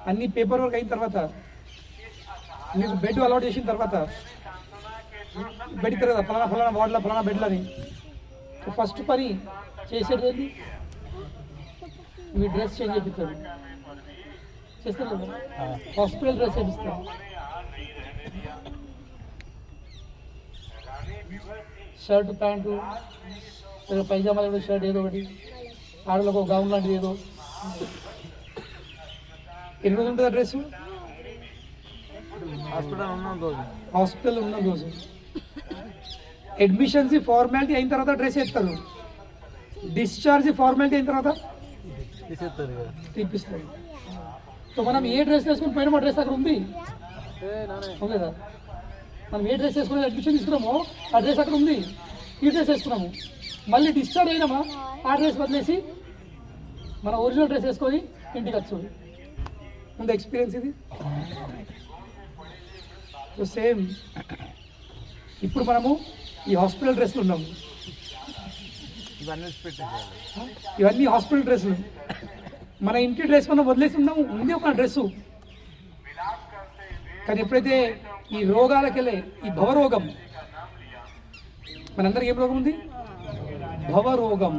అన్ని paper work అయిన తర్వాత మీకు బెడ్ అలవాట్ చేసిన తర్వాత బెడ్ ఇస్తారు కదా ఫలానా ఫలానా వార్డులో ఫలానా బెడ్లని ఫస్ట్ పని చేసేది ఏంటి మీ డ్రెస్ చేంజ్ చేపిస్తారు చేస్తారు కదా హాస్పిటల్ డ్రెస్ చేపిస్తారు షర్ట్ ప్యాంటు పైజామా షర్ట్ ఏదో ఒకటి ఆడలకు ఒక గౌన్ లాంటిది ఏదో ఎన్ని రోజులు ఉంటుంది డ్రెస్ హాస్పిటల్ ఉన్న రోజు అడ్మిషన్స్ ఫార్మాలిటీ అయిన తర్వాత డ్రెస్ వేస్తారు డిశ్చార్జ్ ఫార్మాలిటీ అయిన తర్వాత తీపిస్తారు సో మనం ఏ డ్రెస్ వేసుకుని పోయినా మా డ్రెస్ అక్కడ ఉంది లేదా మనం ఏ డ్రెస్ వేసుకుని అడ్మిషన్ తీసుకున్నామో ఆ డ్రెస్ అక్కడ ఉంది ఈ డ్రెస్ వేసుకున్నాము మళ్ళీ డిశ్చార్జ్ అయినామా ఆ డ్రెస్ వదిలేసి మన ఒరిజినల్ డ్రెస్ వేసుకొని ఇంటికి వచ్చాడు ముందు ఎక్స్పీరియన్స్ ఇది సో సేమ్ ఇప్పుడు మనము ఈ హాస్పిటల్ డ్రెస్లు ఉన్నాము ఇవన్నీ హాస్పిటల్ డ్రెస్సులు మన ఇంటి డ్రెస్ మనం వదిలేసి ఉన్నాము ఉంది ఒక డ్రెస్సు కానీ ఎప్పుడైతే ఈ రోగాలకు వెళ్ళే ఈ భవరోగం మనందరికి ఏం రోగం ఉంది భవరోగం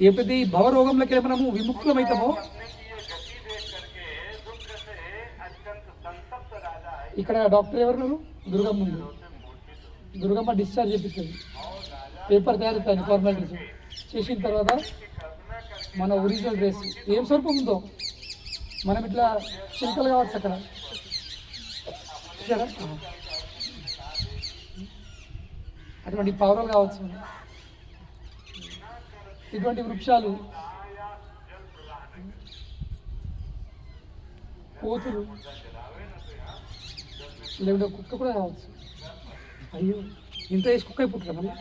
ఎప్పుడైతే ఈ భవరోగంలోకి వెళ్ళి మనము విముక్తులమవుతామో ఇక్కడ డాక్టర్ ఎవరు దుర్గమ్మ ఉంది దుర్గమ్మ డిశ్చార్జ్ చేపిస్తుంది పేపర్ తయారు ఫార్మాలిటీస్ చేసిన తర్వాత మన ఒరిజినల్ డ్రెస్ ఏం స్వరూపం ఉందో మనం ఇట్లా చిలుకలు కావచ్చు అక్కడ చూసారా అటువంటి పౌరాలు కావచ్చు ఇటువంటి వృక్షాలు కోతులు లేకుంటే కుక్క కూడా కావచ్చు అయ్యో ఇంత వేసి కుక్క పుట్టుడా మళ్ళీ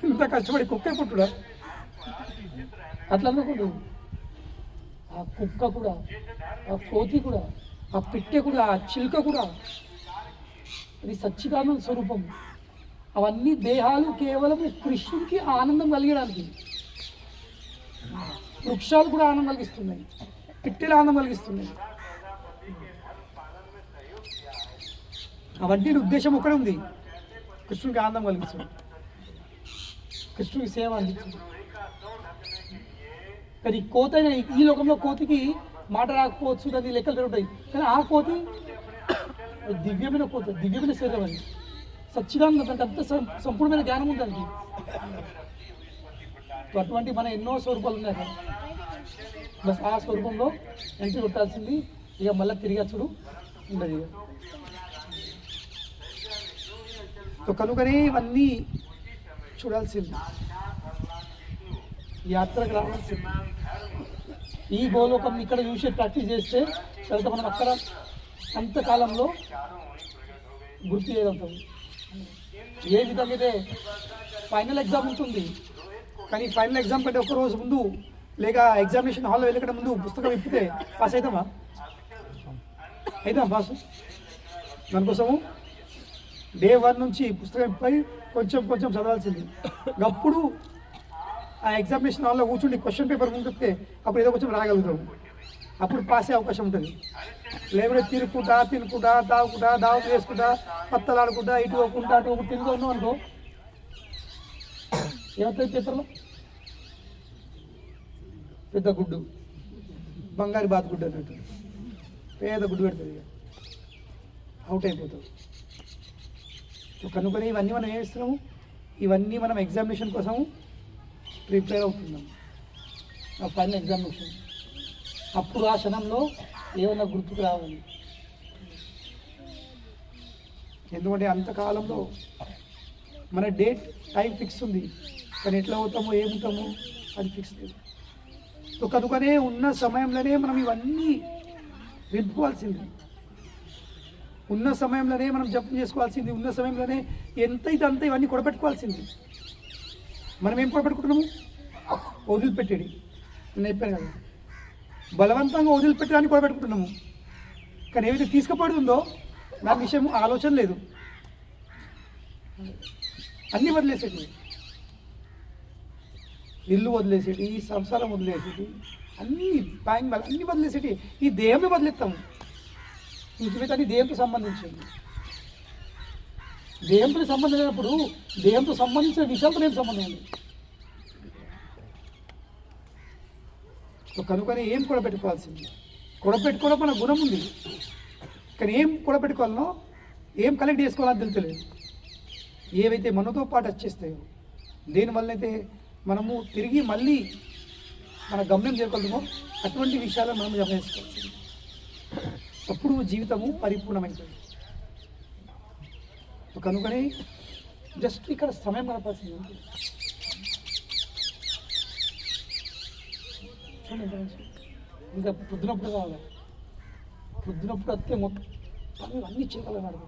ఇంత కష్టపడి కుక్క పుట్టుడా అట్లా అనుకోండి ఆ కుక్క కూడా ఆ కోతి కూడా ఆ పిట్టె కూడా ఆ చిలుక కూడా అది సచ్చిదానంద స్వరూపం అవన్నీ దేహాలు కేవలం కృష్ణుడికి ఆనందం కలిగడానికి వృక్షాలు కూడా ఆనందం కలిగిస్తున్నాయి పిట్టెలు ఆనందం కలిగిస్తున్నాయి అవన్నీ ఉద్దేశం ఒక్కడే ఉంది కృష్ణుడికి ఆనందం కలిగించడం కృష్ణుడికి సేవ అందించడం కానీ కోత ఈ లోకంలో కోతికి మాట రాకపోవచ్చు దాని లెక్కలు పెరుగుతాయి కానీ ఆ కోతి దివ్యమైన కోత దివ్యమైన శరీరం అది సచ్చిదానంద దానికి అంత సంపూర్ణమైన జ్ఞానం ఉంది దానికి అటువంటి మన ఎన్నో స్వరూపాలు ఉన్నాయి అక్కడ బస్ ఆ స్వరూపంలో ఎంట్రీ కొట్టాల్సింది ఇక మళ్ళీ తిరిగి వచ్చుడు ఉండదు ఇక కనుకనే ఇవన్నీ చూడాల్సింది యాత్రకు రావాల్సింది ఈ గోలోకం ఇక్కడ చూసి ప్రాక్టీస్ చేస్తే తర్వాత మనం అక్కడ అంతకాలంలో గుర్తు చేయగలుగుతాం ఏ విధంగా అయితే ఫైనల్ ఎగ్జామ్ ఉంటుంది కానీ ఫైనల్ ఎగ్జామ్ కంటే ఒక రోజు ముందు లేక ఎగ్జామినేషన్ హాల్లో వెళ్ళకుండా ముందు పుస్తకం ఇప్పితే పాస్ అవుతామా పాస్ దానికోసము డే 1 నుంచి పుస్తకం ఇప్పై కొంచెం కొంచెం చదవాల్సింది అప్పుడు ఆ ఎగ్జామినేషన్ హాల్లో కూర్చుండి క్వశ్చన్ పేపర్ ముందు చెప్తే అప్పుడు ఏదో కొంచెం రాగలుగుతాము అప్పుడు పాస్ అయ్యే అవకాశం ఉంటుంది లేకుంటే తినుకుంటా తాగుకుంటా దావు వేసుకుంటా పత్తలాడుకుంటా ఇటు పోకుంటా అటు తిరుగుతూ ఉన్నాం అనుకో ఏమవుతుంది పేపర్లో పెద్ద గుడ్డు బంగారు బాత్ గుడ్డు అన్నట్టు పేద గుడ్డు పెడుతుంది ఇక అవుట్ అయిపోతాం కనుకొని ఇవన్నీ మనం ఏమిస్తున్నాము ఇవన్నీ మనం ఎగ్జామినేషన్ కోసము ప్రిపేర్ అవుతున్నాం ఆ ఫైనల్ ఎగ్జామినేషన్ అప్పుడు ఆ క్షణంలో ఏమన్నా గుర్తుకు రావాలి ఎందుకంటే అంతకాలంలో మన డేట్ టైం ఫిక్స్ ఉంది కానీ ఎట్లా అవుతామో ఏముంటామో అది ఫిక్స్ లేదు సో కనుకనే ఉన్న సమయంలోనే మనం ఇవన్నీ విప్పుకోవాల్సింది ఉన్న సమయంలోనే మనం జపం చేసుకోవాల్సింది ఉన్న సమయంలోనే ఎంతైతే అంత ఇవన్నీ కొడపెట్టుకోవాల్సింది మనం ఏం కొడపెట్టుకుంటున్నాము వదిలిపెట్టేది నేను చెప్పాను కదా బలవంతంగా వదిలిపెట్టడానికి కొడపెట్టుకుంటున్నాము కానీ ఏదైతే తీసుకుపడుతుందో దాని విషయం ఆలోచన లేదు అన్నీ వదిలేసేటి ఇల్లు వదిలేసేటి సంసారం వదిలేసేటి అన్ని బ్యాంక్ అన్ని వదిలేసేటి ఈ దేహమే వదిలేస్తాము. ఇంక మిగతా దేహంతో సంబంధించింది. దేహంతో సంబంధం లేనప్పుడు దేహంతో సంబంధించిన విషయాలతో ఏం సంబంధం ఉంది? కనుకొని ఏం కూడబెట్టుకోవాల్సింది? కూడబెట్టుకోవడం మన గుణం ఉంది, కానీ ఏం కూడబెట్టుకోవాలనో ఏం కలెక్ట్ చేసుకోవాలని తెలుస్తలేదు. ఏవైతే మనతో పాటు వచ్చేస్తాయో, దేనివల్లనైతే మనము తిరిగి మళ్ళీ మన గమ్యం చేరుకుంటామో అటువంటి విషయాలను మనం గమనించుకోవాల్సింది. అప్పుడు జీవితము పరిపూర్ణమైంది. కనుకనే జస్ట్ ఇక్కడ సమయం గడపాల్సింది. చూడండి, ఇంకా పొద్దునప్పుడు కావాలి. పొద్దునప్పుడు అత్తే మొత్తం అన్ని చేయగలన్నాడు.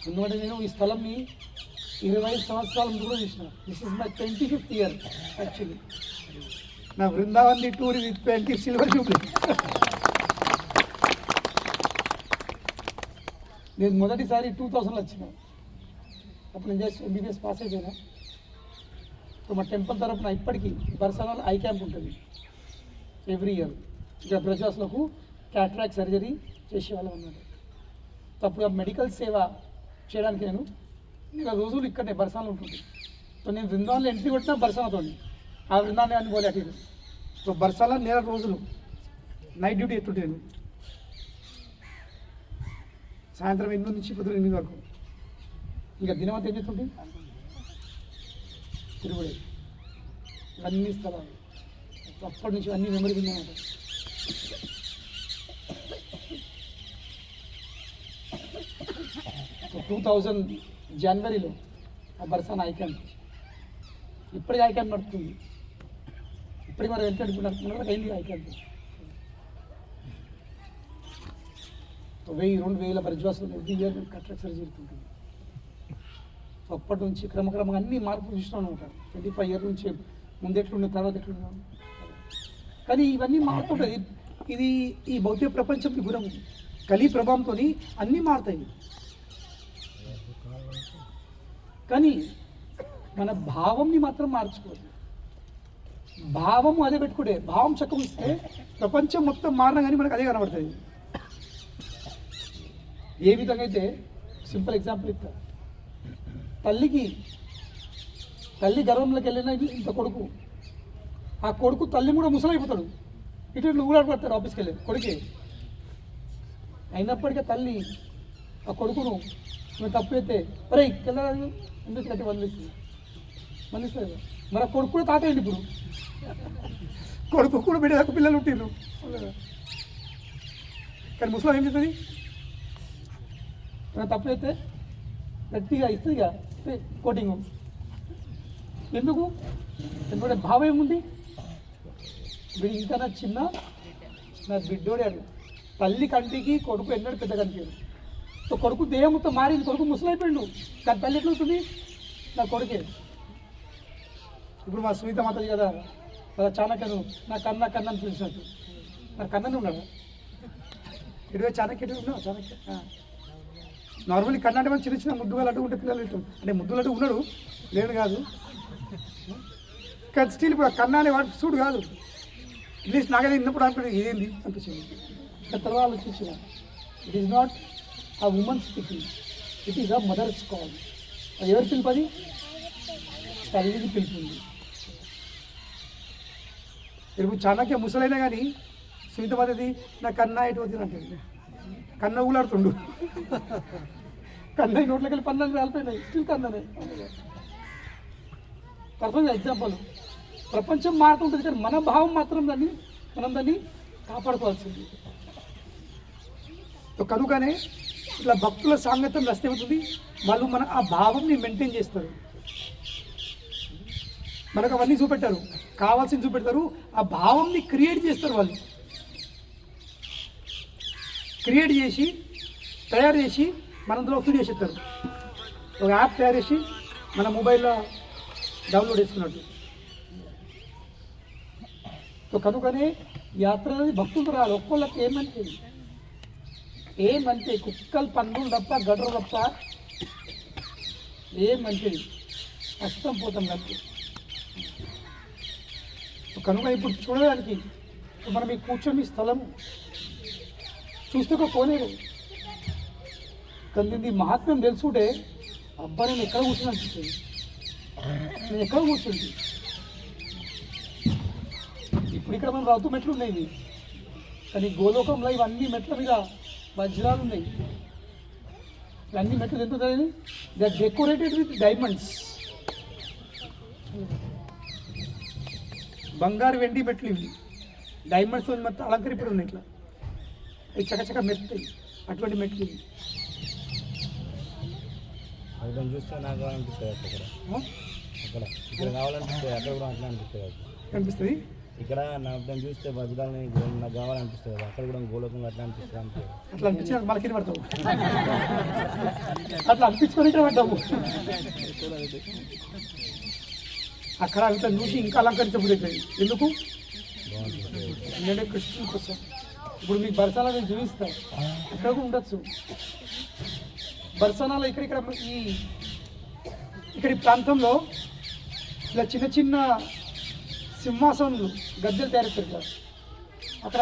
ఎందుకంటే నేను ఈ స్థలంని 25 సంవత్సరాల ముందు కూడా చూసిన. This is my 25th year actually. నా Vrindavan tour with 20 silver jubilee. నేను మొదటిసారి 2000లో వచ్చిన. అప్పుడు నేను జస్ట్ MBBS పాస్ అయిపోయినా. ఇప్పుడు మా టెంపుల్ తరఫున ఇప్పటికీ బర్సానాలో ఐ క్యాంప్ ఉంటుంది ఎవ్రీ ఇయర్. ఇక్కడ బ్రజాస్లకు క్యాట్రాక్ట్ సర్జరీ చేసేవాళ్ళం అన్నమాట. అప్పుడు మెడికల్ సేవ చేయడానికి నేను రోజులు ఇక్కడనే బర్సానాలో ఉంటుంది. సో నేను బృందావన్లో ఎంట్రీ కొట్టినా బర్సానాతో, ఆ బృందాన్ని అని పోలే అటు. సో బర్సాలో నెల రోజులు నైట్ డ్యూటీ ఎత్తుంటే నేను సాయంత్రం 8 నుంచి పొద్దున 8 వరకు. ఇంకా దినమంతా ఏం చేస్తుంటే తిరుగుడే అన్ని స్థలాలు. అప్పటి నుంచి అన్ని మెమరీస్ ఉన్నాయన్నమాట. సో 2000 జనవరిలో ఆ బర్సానా ఐ క్యాంప్, ఇప్పటికీ ఐ క్యాంప్ నడుస్తుంది. ఇప్పటికి మరి ఎంత నడుపుకున్నారు అయింది ఐ క్యాంప్. 1000-2000 పరిజ్వాసాలు ఎవ్రీ ఇయర్ కట్రాక్ట్ సర్జరీ జరుగుతుంటుంది. సో అప్పటి నుంచి క్రమక్రమంగా అన్ని మార్పులు చూస్తున్నాను అనమాట. 25 ఇయర్స్ నుంచి ముందు ఎట్లుండే తర్వాత ఎట్లున్నాను. కానీ ఇవన్నీ మారుతుంటుంది. ఇది ఈ భౌతిక ప్రపంచం గుణం. కలి ప్రభావంతో అన్నీ మారుతాయి. కానీ మన భావంని మాత్రం మార్చుకోవద్దు. భావం అదే పెట్టుకుంటే, భావం చక్కమిస్తే ప్రపంచం మొత్తం మారినా కానీ మనకు అదే కనబడుతుంది. ఏ విధంగా అయితే సింపుల్ ఎగ్జాంపుల్ ఇస్తా. తల్లి గర్భంలోకి వెళ్ళిన ఇంత కొడుకు, ఆ కొడుకు తల్లి కూడా ముసలైపోతాడు. ఇటు ఊరాడుపడతాడు ఆఫీస్కి వెళ్ళి కొడుకే. అయినప్పటికీ తల్లి ఆ కొడుకును నువ్వు తప్పు అయితే ఒరే వెళ్ళాలి ఎందుకు కట్టి వదిలిస్తుంది. మరి ఆ కొడుకు కూడా తాతయ్యండి. ఇప్పుడు కొడుకు కూడా బిడ్డకు పిల్లలు ఉంటిర్రు. కానీ ముసలం ఏం చేస్తుంది? తప్పు అయితే గట్టిగా ఇస్తుందిగా కోటింగ్. ఎందుకు? ఎందుకంటే భావం ఏముంది? వీడు ఇంకా నా చిన్న నా బిడ్డోడే అడు. తల్లి కంటికి కొడుకు ఎన్నడూ పెద్ద కనిపించదు. సో కొడుకు దేహం మొత్తం మారింది, కొడుకు ముసలైపోయిండు. కానీ తల్లి ఎట్లవుతుంది? నా కొడుకే. ఇప్పుడు మా సునీత మాతది కదా, చాణక్యను నా కన్నా అని పిలిచినట్టు. నా కన్ననే ఉన్నాడు. ఇటువే చాణక్య ఎటు ఉన్నావు? చాణక్య నార్మల్లీ కన్నా అంటే మనం చిన్న చిన్న ముద్దుగా అడ్డుకుంటే పిల్లలు ఇష్టం. అంటే ముద్దులు అడ్డు ఉన్నాడు లేడు కాదు, కానీ స్టిల్ ఇప్పుడు కన్నా అనే వాడు చూడు కాదు. అట్లీస్ట్ నాకైతే విన్నప్పుడు అనుకుంటే ఏంది అనిపించింది. తర్వాత ఆలోచించిన, it is not a woman speaking, it is a mother's call. అది ఎవరు పిలుపు? అది తల్లికి పిలుపుంది. ఇప్పుడు చాణక్య ముసలైనా కానీ సునీత మాతది నా కన్నా ఎటు వచ్చింది అంటే కన్న ఊలాడుతుండు. కన్న నోట్లోకి వెళ్ళి పన్ను రాలిపోయినాయి, స్టిల్ కన్ననే. Perfect example. ప్రపంచం మారుతుంటుంది కానీ మన భావం మాత్రం మనం దాన్ని కాపాడుకోవాల్సింది. కనుకనే ఇట్లా భక్తుల సాంగత్యం నష్టమవుతుంది. వాళ్ళు మన ఆ భావంని మెయింటైన్ చేస్తారు. మనకు అవన్నీ చూపెట్టారు, కావాల్సింది చూపెడతారు. ఆ భావంని క్రియేట్ చేస్తారు. వాళ్ళు క్రియేట్ చేసి తయారు చేసి మనందులో ఫీడ్ చేసేస్తారు. ఒక యాప్ తయారు చేసి మన మొబైల్లో డౌన్లోడ్ చేసుకున్నట్టు. సో కనుకనే యాత్ర అనేది భక్తులు రాదు. ఒక్కొక్కళ్ళకి ఏమంటే కుక్కలు పండులు తప్ప గడ్డలు తప్ప ఏం మంచిది కష్టం పోతాం. కాబట్టి కనుక ఇప్పుడు చూడడానికి మనం ఈ కూర్చొని స్థలం చూస్తే ఒక కోనేరు కానీ దీని మహాత్మ్యం తెలుసుకుంటే అబ్బా నేను ఎక్కడ కూర్చుని అనిపిస్తుంది, నేను ఎక్కడ కూర్చుంది. ఇప్పుడు ఇక్కడ మనం రాతు మెట్లు ఉన్నాయి ఇవి, కానీ గోలోకంలో ఇవన్నీ మెట్ల మీద వజ్రాలు ఉన్నాయి. ఇవన్నీ మెట్లు ఎంత ఉన్నాయి, they are decorated with diamonds. బంగారు వెండి మెట్లు ఇవి, డైమండ్స్ మొత్తం అలంకరింపడి ఉన్నాయి. ఇట్లా అవి చకచక మెరుతాయి, అటువంటి మెట్లు ఇవి. చూస్తే నాకు అనిపిస్తుంది అక్కడ ఇక్కడ కావాలనిపిస్తుంది, అక్కడ కూడా అట్లా అనిపిస్తుంది కనిపిస్తుంది. ఇక్కడ నాకు చూస్తే వజ్రాలని నాకు కావాలనిపిస్తుంది, అక్కడ కూడా గోలోకంగా అట్లా అనిపిస్తుంది అంతే. అట్లా అనిపించినట్టు మళ్ళీ కింద పడతావు, అట్లా అనిపించుకొని ఇక్కడ పడ్డాము. అక్కడ అంతా చూసి ఇంకా అలంకరించబోతుంది. ఎందుకు? ఎందుకంటే కృష్ణుని కోసం. ఇప్పుడు మీకు బర్సానా నేను చూపిస్తాను, అక్కడ కూడా ఉండొచ్చు. బర్సానాలో ఇక్కడ ఈ ప్రాంతంలో ఇలా చిన్న చిన్న సింహాసనాలు గద్దెలు తయారు కదా, అక్కడ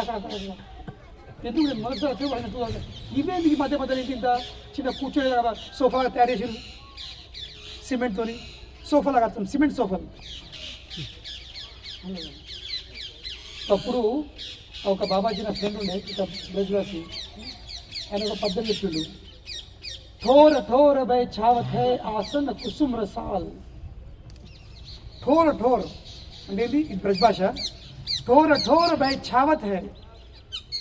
ఎందుకు మొదటిసారి చూడాలి. ఇవేంటి ఈ మధ్య మధ్యలో ఇంత చిన్న కూర్చొని సోఫాగా తయారు చేసారు సిమెంట్తో. సోఫాలాగా అర్థం, సిమెంట్ సోఫాలు. అప్పుడు ఒక బాబాజీ నా ఫ్రెండ్ ఉండే ఇక బ్రజ్వాసి, ఆయన ఒక పద్ధతి చెప్పిండు, ఠోర ఠోర బై ఛావత్ హై ఆసన్ కుసుమ్ రసాల్. ఠోర ఠోర్ అంటే ఏంటి? ఇది బ్రజ్ భాష. ఠోర ఠోర బై ఛావత్ హై.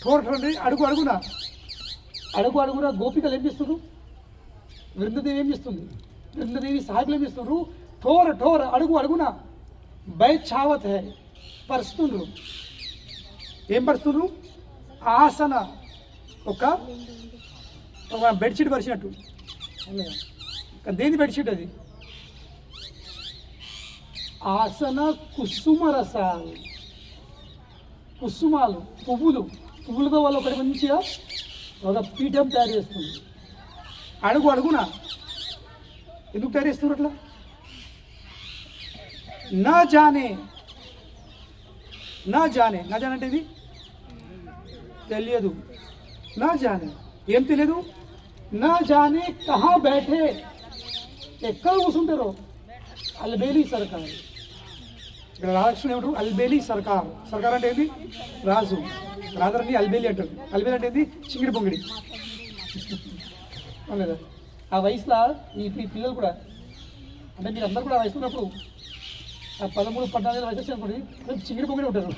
ఠోర ఠోర్ అంటే అడుగు అడుగున, అడుగు అడుగున గోపికలు ఏం చేస్తున్నారు, వృందదేవి ఏం చేస్తుంది, వృందదేవి సాహిబులు ఏం చేస్తున్నారు, ఠోర ఠోర అడుగు అడుగున బై ఛావత్ హై పరుస్తుండ్రు. ఏం పరుస్తుండ్రు? ఆసన, ఒక బెడ్షీట్ పరిచినట్టు. దేని బెడ్షీట్ అది? ఆసన కుసుమ రసాలు, కుసుమాలు పువ్వులతో వాళ్ళు ఒకటి మంచిగా ఒక పీఠం తయారు చేస్తుంది. అడుగు అడుగున ఎందుకు తయారు చేస్తున్నారు అట్లా? నా జానే అంటే ఇది తెలియదు. నా జానే ఏం తెలియదు? నా జానే కహా బైఠే, ఎక్కడ కూర్చుంటారో. అల్బేలీ సర్కార్. ఇక్కడ రాజకృష్ణ ఏమంటారు? అల్బేలీ సర్కార్. సర్కార్ అంటే ఏంటి? రాజు. రాజుని అల్బేలి అంటారు. అల్బేలి అంటే ఏంటి? చింగిడి పొంగిడి. లేదా ఆ వయసులో ఈ పిల్లలు కూడా, అంటే మీరు అందరూ కూడా వయసు ఉన్నప్పుడు 13, 14 వయసు వచ్చినప్పుడు చింగిడి పొంగిడి ఉంటారు.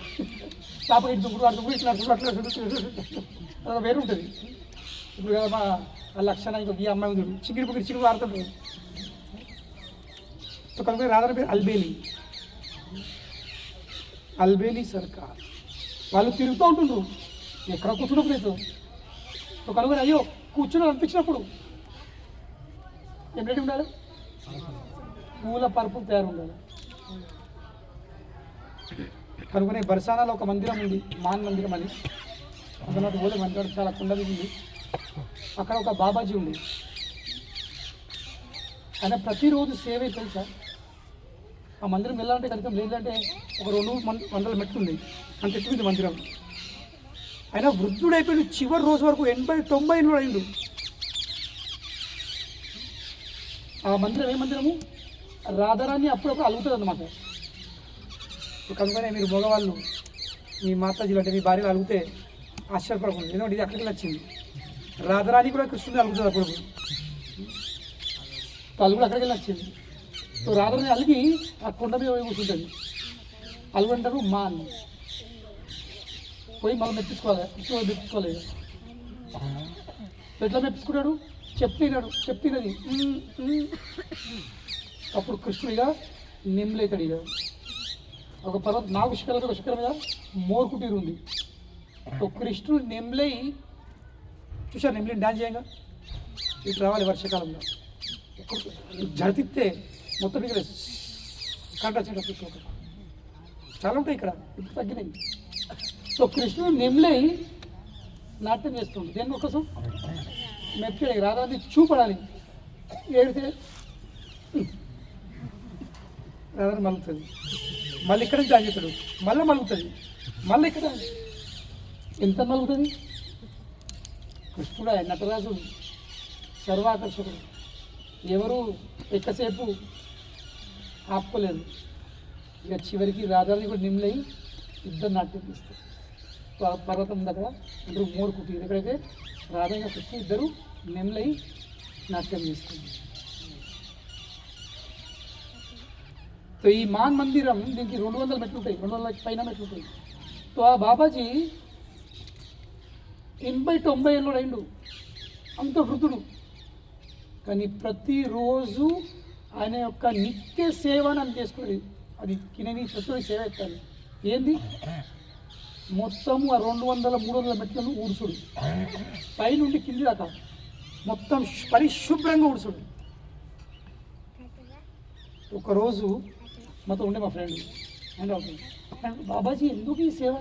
పాప ఇటు దుప్పుడు అటు దుప్పుడు ఇట్లా అలా వేరు ఉంటుంది. ఇప్పుడు కదా మా లక్షణ ఇంకొక ఈ అమ్మాయి ఉంది, చింగిడి పొంగిడి చిరుగు ఆడుతుంటారు. కనుక రాదని పేరు అల్బేలీ సర్కార్. వాళ్ళు తిరుగుతూ ఉంటుండ్రు, ఎక్కడ కూర్చున్నప్పుడు అయితే కనుక అయ్యో కూర్చుని అనిపించినప్పుడు ఏం రెడీ ఉండాలి? పూల పరుపు తయారు ఉండాలి. కనుకనే బర్సానాలో ఒక మందిరం ఉంది, మాన్ మందిరం అని. అందులో ఓలే మందిరం చాలా కుండది ఉంది. అక్కడ ఒక బాబాజీ ఉంది, ఆయన ప్రతిరోజు సేవ తెలుసా. ఆ మందిరం వెళ్ళాలంటే కనుక లేదంటే ఒక 200 మెట్లు ఉంది, అంత ఎత్తుకుంది మందిరం. ఆయన వృద్ధుడైపోయింది, చివరి రోజు వరకు 80-90 అయిండు. ఆ మందిరం ఏ మందిరము? రాధారాణి అప్పుడప్పుడు అలుగుతుంది అన్నమాట. కనుకనే మీరు మగవాళ్ళు మీ మాతాజీలు అంటే మీ భార్యలు అలిగితే ఆశ్చర్యపడకూడదు, ఎందుకంటే ఇది అక్కడికి వచ్చింది. రాధారాణి కూడా కృష్ణుడు అలుగుతుంది అప్పుడప్పుడు, అలుగు కూడా అక్కడికి వచ్చింది. సో రాధారాణి అలిగి ఆ కొండ మీద పోయి కూర్చుంటుంది. అలుగు అంటారు మాన్. పోయి మళ్ళీ మెప్పించుకోలేదు. ఎట్లా మెప్పించుకున్నాడు? చెప్తినది. అప్పుడు కృష్ణుడిగా నిమ్లవుతాడు. ఇక ఒక పర్వతం 4 శిఖరాలు, ఒక శిఖరం మీద మోర్కుటీరు ఉంది. కృష్ణుడు నెమ్లై చూసారు, నెమ్లై డాన్స్ చేయంగా ఇటు రావాలి వర్షాకాలంలో. జడితిస్తే మొత్తం ఇక్కడ కంట చాలా ఉంటాయి ఇక్కడ, ఇప్పుడు తగ్గినాయి. సో కృష్ణుడు నెమ్లై నాట్యం చేస్తుంది. దేని కోసం? మెప్పాడు, రాధాని చూపడాలి. ఏడితే రాధాని మలుగుతుంది. మళ్ళీ ఇక్కడ జాయిన్ చేస్తాడు, మళ్ళీ మలుగుతుంది, మళ్ళీ ఇక్కడ ఎంత మలుగుతుంది. కృష్ణుడు నటరాజుడు సర్వాకర్షకుడు, ఎవరు ఎక్కువసేపు ఆపుకోలేదు. ఇక చివరికి రాజాని కూడా నిమ్లై ఇద్దరు నాట్యం చేస్తారు. పర్వతం దగ్గర ఇద్దరు మూడు కుటీరు, ఎక్కడైతే రాధా కృష్ణ ఇద్దరు నిమ్లై నాట్యం చేస్తుంది. तो ఈ మాన్ మందిరం దీనికి 200 మెట్లు ఉంటాయి, 200 పైన మెట్లు ఉంటాయి. तो ఆ బాబాజీ 80-90 ఏళ్ళు అయిండు, అంత వృద్ధుడు. కానీ ప్రతిరోజు ఆయన యొక్క నిత్య సేవను అని చేసుకునేది. అది కినని ప్రతి సేవ ఎత్తాలి. ఏంది మొత్తము ఆ 200-300 మెట్లను ఊడ్చుడు, పైనుండి కింది దాకా మొత్తం పరిశుభ్రంగా ఊడ్చుడు. ఒకరోజు మాతో ఉండే మా ఫ్రెండ్ అండ్ బాబాజీ ఎందుకు ఈ సేవ,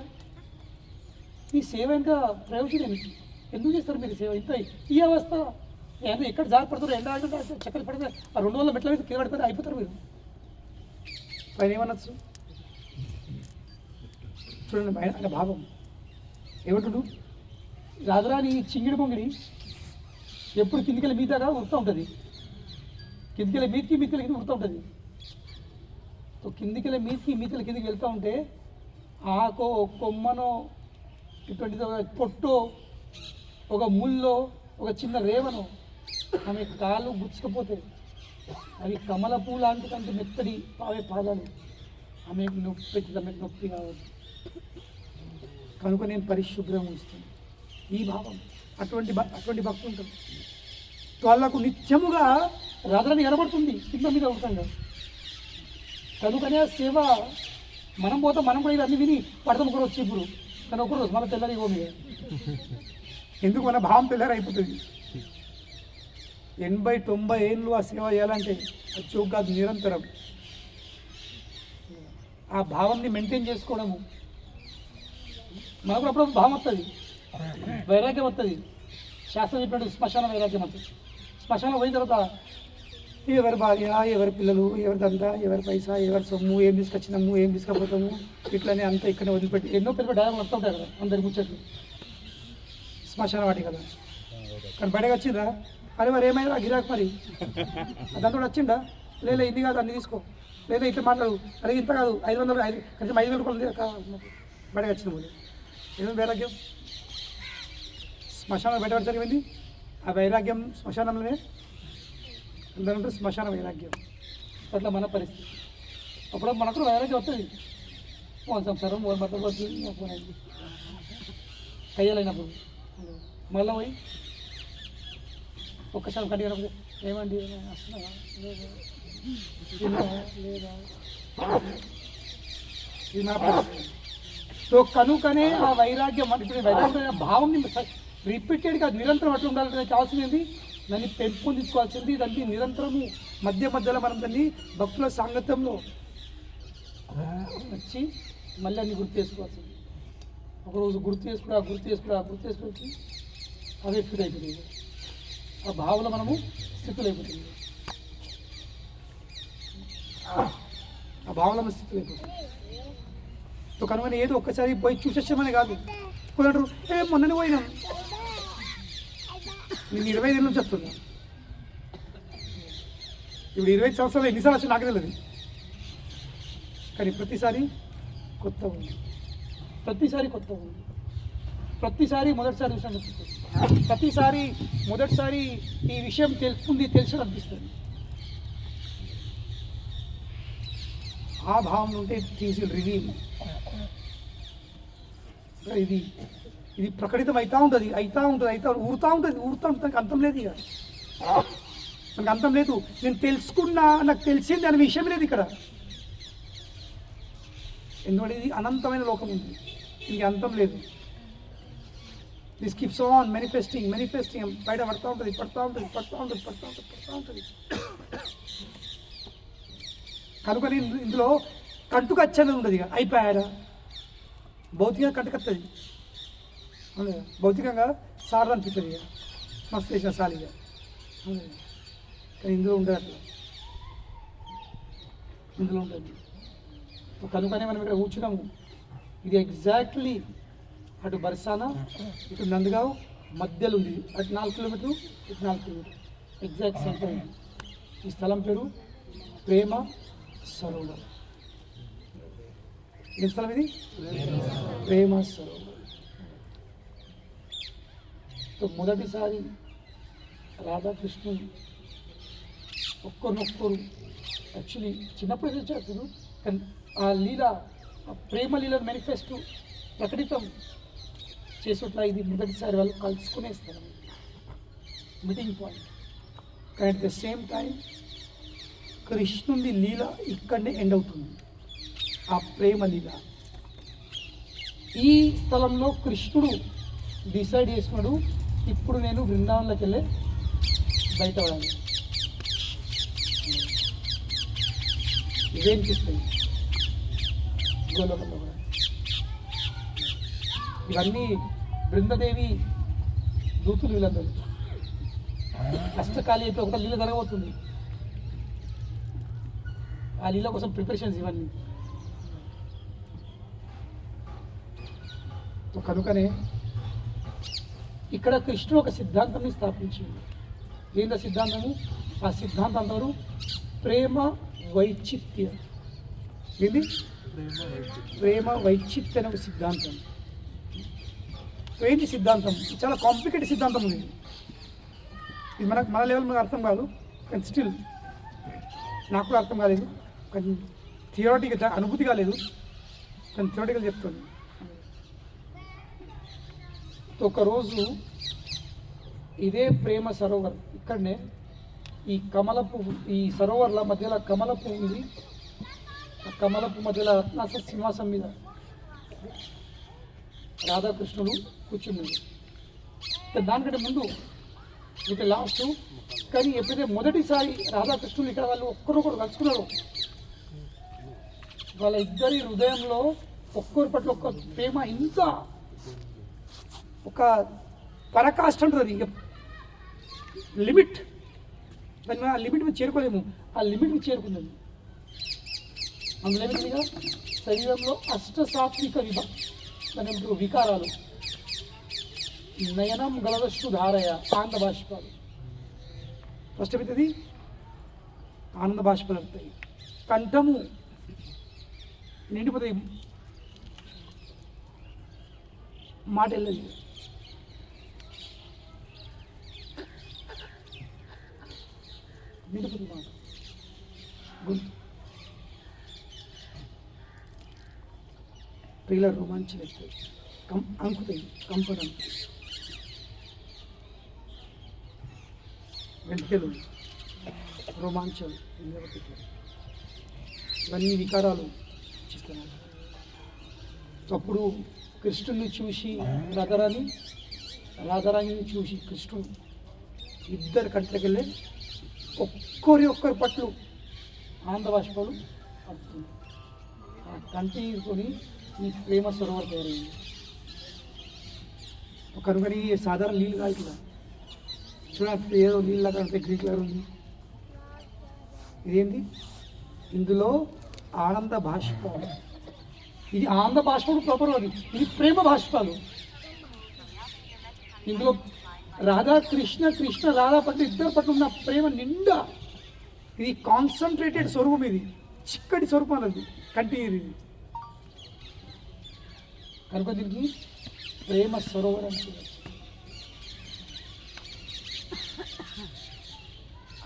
ఈ సేవ ఇంకా ప్రయోజనం ఏమిటి, ఎందుకు చేస్తారు మీరు సేవ ఇంత ఈ అవస్థ, ఎక్కడ జారి పడతారు, ఎండ చక్కెర పడితే ఆ 200 మెట్ల మీద కింద పడిపోతే అయిపోతారు మీరు. ఆయన ఏమనొచ్చు చూడండి, ఆయన భావం ఏమంటుడు. రాజరాని చింగిడి పొంగిడి ఎప్పుడు కిందికెళ్ళి మీదాగా ఉడుతూ ఉంటుంది, కిందికెళ్ళి మీదకి ఉడుతూ ఉంటుంది. కిందికెళ్ళి మీదకి కిందికి వెళ్తూ ఉంటే ఆకో కొమ్మనో ఇటువంటి పొట్టో ఒక ముల్లో ఒక చిన్న రేవనో ఆమె కాళ్ళు గుచ్చుకపోతే అవి కమల పూలు లాంటి కంటే మెత్తడి పావే పాదాలు, ఆమెకు నొప్పి ఆమెకు నొప్పి కావద్దు కనుక నేను పరిశుభ్రంగా ఉంచుతాను. ఈ భావం అటువంటి భక్తులు ఉంటారు. వాళ్ళకు నిత్యముగా రాత్రి కనబడుతుంది కింద మీద ఉంటాం కనుకనే సేవ మనం పోతాం, మనం కూడా ఇవన్నీ విని పడతాం కూడా వచ్చి ఇప్పుడు. కానీ ఒకరోజు మన తెల్లారి ఇవ్వ మీద ఎందుకు మన భావం తెల్లారైపోతుంది. 80-90 ఏళ్ళు ఆ సేవ చేయాలంటే అది చోక్ కాదు, నిరంతరం ఆ భావంని మెయింటైన్ చేసుకోవడము. మనకు అప్పుడు భావం వస్తుంది, వైరాగ్యం వస్తుంది. శాస్త్రం చెప్పినట్టు శ్మశాన వైరాగ్యం వస్తుంది. శ్మశానం పోయిన తర్వాత ఎవరి భార్య, ఎవరి పిల్లలు, ఎవరి దందా, ఎవరి పైసా, ఎవరి సొమ్ము, ఏం తీసుకొచ్చినాము, ఏం తీసుకపోతాము, ఇట్లనే అంతా ఇక్కడ వదిలిపెట్టి ఎన్నో పెద్ద డైలాగులు వస్తూ ఉంటాయి కదా అందరి ముచ్చట్లు, శ్మశాన వాటి కదా. కానీ బయటకు వచ్చిందా, అరే మరి ఏమైనా గిరాకు మరి దాంతో వచ్చిందా, లేదా ఇది కాదు అన్ని తీసుకో, లేదా ఇట్లా మాట్లాడు, అరే ఇంత కాదు 500 కనీసం 5,000 రూపాయలు బయటకు వచ్చింది. మళ్ళీ ఏమేమి వైరాగ్యం శ్మశానం బయటపడి జరిగింది. ఆ వైరాగ్యం శ్మశానంలోనే అందరంటే శ్మశాన వైరాగ్యం. అట్లా మన పరిస్థితి. అప్పుడు మనకు వైరాగ్యం వస్తుంది, ఫోన్ సంసారం ఫోన్ అయింది కయ్యాలైనప్పుడు మళ్ళీ పోయి ఒక్కసారి కడిగినప్పుడు ఏమండి వస్తున్నావా లేదా ఇది నా పరిస్థితి. సో కనుకనే ఆ వైరాగ్యం ఇప్పుడు వైరాగ్యం భావం రిపీటెడ్గా నిరంతరం అట్లా ఉండాలంటే కావాల్సింది దాన్ని పెంపొందించుకోవాల్సింది. దాన్ని నిరంతరము మధ్యలో మనం దాన్ని భక్తుల సాంగత్యంలో వచ్చి మళ్ళీ అన్ని గుర్తు చేసుకోవాల్సింది. ఒకరోజు గుర్తు చేసుకుని అవే ఫిట్ అయిపోతుంది. ఆ భావన మనము స్థితులు అయిపోతుంది, ఆ భావన స్థితులు అయిపోతుంది. సో కనుక ఏదో ఒక్కసారి పోయి చూసేసామని కాదు. కొందరు మొన్ననే పోయినాం, నేను 25 ఏళ్ళ నుంచి వస్తున్నా. ఇప్పుడు 25 సంవత్సరాలు ఎన్నిసార్లు వచ్చి నాకు తెలియదు. కానీ ప్రతిసారి కొత్త ఉంది, ప్రతిసారి మొదటిసారి విషయం అనిపిస్తుంది, ప్రతిసారి మొదటిసారి ఈ విషయం తెలిసి అనిపిస్తుంది. ఆ భావం ఉంటే థింగ్స్ రివీల్. ఇది ప్రకటితం అవుతూ ఉంటుంది, ఊరుతూ ఉంటుంది. అంతం లేదు, ఇక మనకు అంతం లేదు. నేను తెలుసుకున్నా, నాకు తెలిసింది అనే విషయం లేదు ఇక్కడ. ఎందుకంటే ఇది అనంతమైన లోకం ఉంది, ఇది అంతం లేదు. దిస్ కీప్స్ ఆన్ మేనిఫెస్టింగ్ బయట పడుతూ ఉంటుంది. కనుక నేను ఇందులో కంటుకు వచ్చేది ఉండదు. ఇక అయిపోయారా భౌతికంగా కంటుకొస్తుంది, భౌతికంగా సార్ అనిపిస్తుంది, ఇక మస్తు చేసిన సాలిగా. కానీ ఇందులో ఉండదు, అట్లా ఇందులో ఉంటుంది. కనుకనే మనం ఇక్కడ కూర్చున్నాము. ఇది ఎగ్జాక్ట్లీ అటు బర్సానా ఇటు నందగావ్ మధ్యలో ఉంది. అటు 4 కిలోమీటర్లు ఇటు 4 కిలోమీటర్లు ఎగ్జాక్ట్ సెంటర్ ఉంది. ఈ స్థలం పేరు ప్రేమ సరోవర్. ఏ స్థలం ఇది? ప్రేమ సరోవర్. మొదటిసారి రాధాకృష్ణుడు ఒక్కరినొక్కరు యాక్చువల్లీ చిన్నప్పుడు చేశారు, కానీ ఆ లీల, ఆ ప్రేమ లీలను మేనిఫెస్టో ప్రకటితం చేసేట్లా ఇది మొదటిసారి వాళ్ళు కలుసుకునే స్థలం, మీటింగ్ పాయింట్. కానీ అట్ ద సేమ్ టైం కృష్ణుని లీల ఇక్కడనే ఎండ్ అవుతుంది, ఆ ప్రేమ లీల. ఈ స్థలంలో కృష్ణుడు డిసైడ్ చేసుకున్నాడు, ఇప్పుడు నేను బృందావనంలోకి వెళ్ళే బయట పడాలి. ఇదేంటిస్తాయి గోలోకంలో కూడా. ఇవన్నీ బృందదేవి దూతులు వీళ్ళందరూ. అష్టకాలి అయితే ఒక లీల జరగబోతుంది, ఆ లీల కోసం ప్రిపరేషన్స్ ఇవన్నీ. కనుకనే ఇక్కడ కృష్ణుడు ఒక సిద్ధాంతాన్ని స్థాపించింది. ఏంటో సిద్ధాంతము? ఆ సిద్ధాంతం అంటారు ప్రేమ వైచిత్య. ఏంది? ప్రేమ వైచిత్య అనే ఒక సిద్ధాంతం. ఏంటి సిద్ధాంతం? చాలా కాంప్లికేటెడ్ సిద్ధాంతం ఉంది. ఇది మన లెవెల్ మనకు అర్థం కాదు, కానీ స్టిల్ నాకు కూడా అర్థం కాలేదు, కానీ థియరాటికల్ అనుభూతి కాలేదు, కానీ థియరాటికల్ చెప్తాను. ఒకరోజు ఇదే ప్రేమ సరోవర్ ఇక్కడనే ఈ కమల పువ్వు, ఈ సరోవర్ల మధ్యలో కమల పువ్వు ఉంది. ఆ కమల పువ్వు మధ్యలో రత్నాస సింహాసం మీద రాధాకృష్ణుడు కూర్చున్నాడు. దానికంటే ముందు ఇక లాస్ట్, కానీ ఎప్పుడైతే మొదటిసారి రాధాకృష్ణులు ఇక్కడ వాళ్ళు ఒక్కరొకరు కలుసుకున్నారు, వాళ్ళ ఇద్దరి హృదయంలో ఒక్కరి పట్ల ఒక్క ప్రేమ ఇంత ఒక పరకాష్ట ఉంటుంది. ఇక లిమిట్, దాన్ని ఆ లిమిట్ మీద చేరుకోలేము, ఆ లిమిట్ మీద చేరుకుందండి. అందులో ఏమిటిగా శరీరంలో అష్టసాత్విక వికారాలు, నయనం గలదస్సు ధారయ ఆనంద బాష్పాలు. ఫస్ట్ అవుతుంది ఆనంద బాష్పాలు అవుతాయి, కంఠము నిండిపోతాయి, మాట వెళ్ళదు. నిండిపోతుంది మాట, గొంతు ప్రియుల రోమాంచలు అవుతాయి, అంకుతాయి, కంపడం, వెంటలు, రోమాంచాలు, ఇవన్నీ వికారాలు ఇస్తున్నాయి. అప్పుడు కృష్ణుని చూసి రాధారాణిని చూసి కృష్ణుడు ఇద్దరు కంట్లోకి వెళ్ళి ఒక్కరి పట్లు ఆనంద బాష్పాలు పడుతుంది. ఆ కంటిని ఈ ప్రేమ సరోవర్ తయారైంది. కనుకని సాధారణ నీళ్ళు కాదు ఇట్లా చూడండి, ఏదో నీళ్ళ కంటే గ్రీన్ కలర్ ఉంది. ఇదేంటి? ఇందులో ఆనంద బాష్పాలు. ఇది ఆనంద బాష్పాలు ప్రాపర్, అది ఇది ప్రేమ బాష్పాలు. ఇందులో రాధా కృష్ణ, కృష్ణ రాధా పట్ల ఇద్దరు పట్ల ఉన్న ప్రేమ నిండా, ఇది కాన్సన్ట్రేటెడ్ స్వరూపం, ఇది చిక్కటి స్వరూపం అది కంటి. ఇది కనుక దీనికి ప్రేమ సరోవరం అంటే.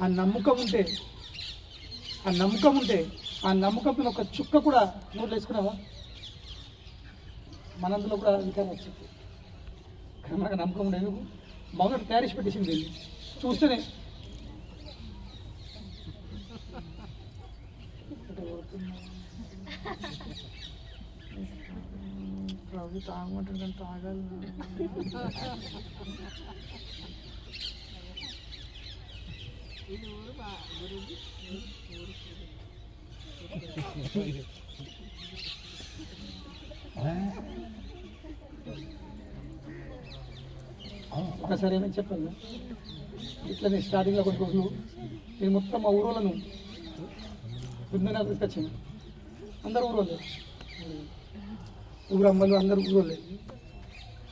ఆ నమ్మకం ఉంటే ఆ నమ్మకంతో ఒక చుక్క కూడా నోట్లు వేసుకున్నావా, మనందులో కూడా వికారం వచ్చింది. కానీ మనకు నమ్మకం ఉండేది బాగా తయారీసి పెట్టేసింది, చూస్తేనే ప్రభు తాగమంటాడు కానీ తాగాలి. ఒకసారి ఏమైనా చెప్పాలి, ఇట్లనే స్టార్టింగ్లో కొన్ని రోజులు నేను మొత్తం మా ఊరోళ్ళను బృందాన్ని తీసుకొచ్చాను. అందరు ఊరోళ్ళే, ఊరమ్మలు అందరు ఊరోళ్ళే,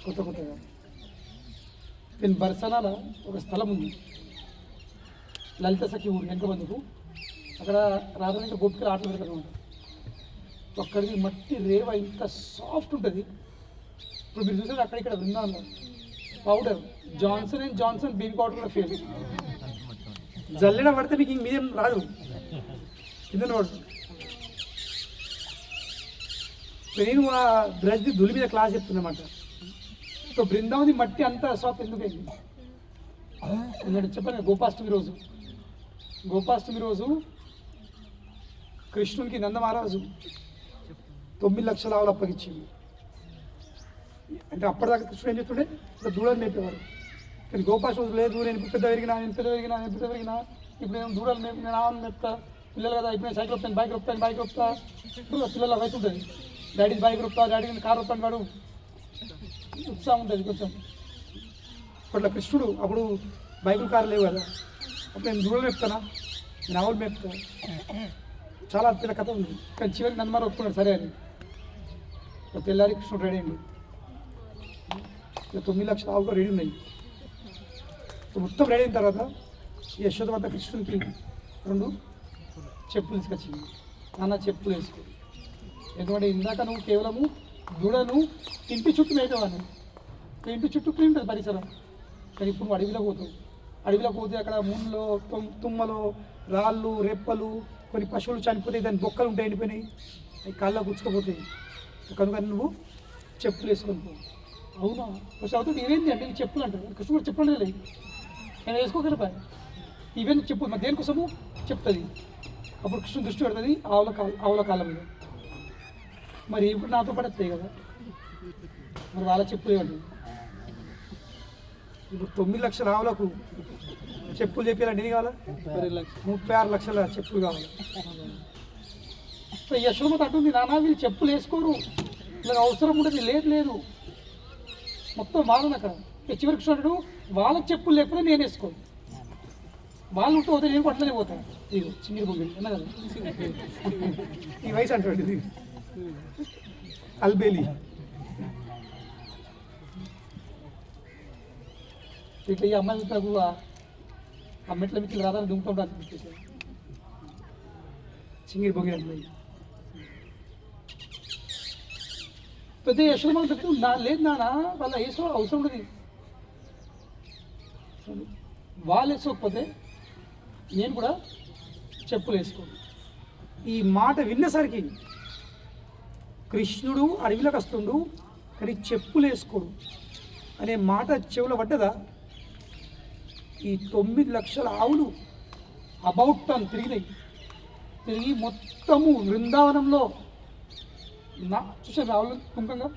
కొత్తగా. దీని బర్సనాల ఒక స్థలం ఉంది, లలిత సఖి ఊరు వెనక బందుకు. అక్కడ రాత్రి గోపికలు ఆటలు పెడతారు అనమాట. అక్కడికి మట్టి రేవ ఇంత సాఫ్ట్ ఉంటుంది. ఇప్పుడు మీరు చూసేది అక్కడ ఇక్కడ బృందావనంలో పౌడర్ జాన్సన్ అండ్ జాన్సన్ బీన్ పౌడర్ కూడా ఫేల్. జల్లెడ పడితే మీకు ఇంక మీదేం రాదు, కింద పడుతుంది. నేను ఆ బ్రష్ది దులి మీద క్లాస్ చెప్తుందన్నమాట. సో బృందావని మట్టి అంత సాఫ్ట్ ఎందుకైంది? నేను చెప్పాను గోపాష్టమి రోజు కృష్ణునికి నందమహారాజు 9 లక్షల ఆవులు అప్పగించింది. అంటే అప్పటిదాకా కృష్ణుడు ఏం చెప్తుండే, ఇట్లా దూడలు మేపేవారు. కానీ గోపాష్టమి రోజు లేదు, నేను పెద్ద పెరిగినా, ఇప్పుడు నేను దూడలు నేను ఆవులు మేపుతా, పిల్లలు కదా ఇప్పుడు నేను సైకిల్ వస్తాను, బైక్ వస్తా. ఇప్పుడు పిల్లల వయసు ఉంటుంది, డాడీ బైక్ రొప్తా, డాడీ కారు వస్తాను, వాడు ఉత్సాహం ఉంటుంది కొంచెం. అట్లా కృష్ణుడు అప్పుడు బైకులు కారు లేవు కదా, అప్పుడు నేను దూడలు మేపుతానా, నేను ఆవులు మేపుతా. చాలా పెద్ద కథ ఉంది. కానీ చివరికి నన్ను మరి ఒప్పుకున్నాడు సరే అని. తెల్లారి కృష్ణుడు రెడీ అయ్యిండు. 9 లక్షల ఆవులు రెడీ ఉన్నాయి. మొత్తం రెడీ అయిన తర్వాత యశోద వద్ద కృష్ణునికి 2 చెప్పులు తీసుకొచ్చింది. నాన్న చెప్పులు వేసుకో, ఎందుకంటే ఇందాక నువ్వు కేవలము దూడను ఇంటి చుట్టూ మేపేవాను, ఇంటి చుట్టూ క్లీన్ ఉంటుంది పరిసరం. కానీ ఇప్పుడు నువ్వు అడవిలోకి పోతే అక్కడ ముళ్ళు, తుమ్మలు, రాళ్ళు, రెప్పలు, కొన్ని పశువులు చనిపోతాయి, దాని బొక్కలు ఉంటాయి, ఎండిపోయినాయి, అవి కాళ్ళ గుచ్చుకపోతాయి. కనుక నువ్వు చెప్పులు వేసుకొని పో. అవునా ఫస్ట్ అవుతుంది, ఇవేంటి అంటే నీకు చెప్పులు అంటారు. కృష్ణుడు చెప్పులు లేదు, నేను వేసుకోగలపా, ఇవేంటి చెప్పు మరి దేనికోసము చెప్తుంది. అప్పుడు కృష్ణుడు దృష్టి పెడుతుంది ఆవుల కాలం మీద. మరి ఇప్పుడు నాతో పడతాయి కదా, మరి వాళ్ళ చెప్పులు ఏమంటుంది. ఇప్పుడు 9 లక్షల ఆవులకు చెప్పులు చెప్పాలంటే ఎన్ని కావాలా? 36 లక్షల చెప్పులు కావాలి. యశోమత అంటుంది, నాన్న వీళ్ళు చెప్పులు వేసుకోరు, ఇలా అవసరం ఉండదు. లేదు మొత్తం వాళ్ళని అక్కడ చివరికి కృష్ణుడు వాళ్ళకి చెప్పులు లేకపోతే నేను వేసుకోను, వాళ్ళు ఉంటే పోతే నేను అట్లనే పోతాను. ఇదిగో చిన్న బొమ్మ అన్నా కదా, ఈ వయసు అంటుంది అల్బేలి. ఇట్లా ఈ అమ్మాయి నాకు ఆ మెట్ల మిట్లు రాదని దుంకుతుంటా అనిపించేసారు. చింగిరి బొంగి అమ్మాయి పెద్ద యశోమ లేదు నాన్న, వాళ్ళ వేసుకో అవసరం ఉండదు. వాళ్ళు వేసుకోకపోతే నేను కూడా చెప్పులు వేసుకోను. ఈ మాట విన్నసరికి కృష్ణుడు అడవిలోకి వస్తుండు, కానీ చెప్పులు వేసుకోడు అనే మాట చెవులో పడ్డదా? ఈ 9 లక్షల ఆవులు అబౌట్ టన్ తిరిగి మొత్తము బృందావనంలో చూసారు ఆవులు తుంకంగా.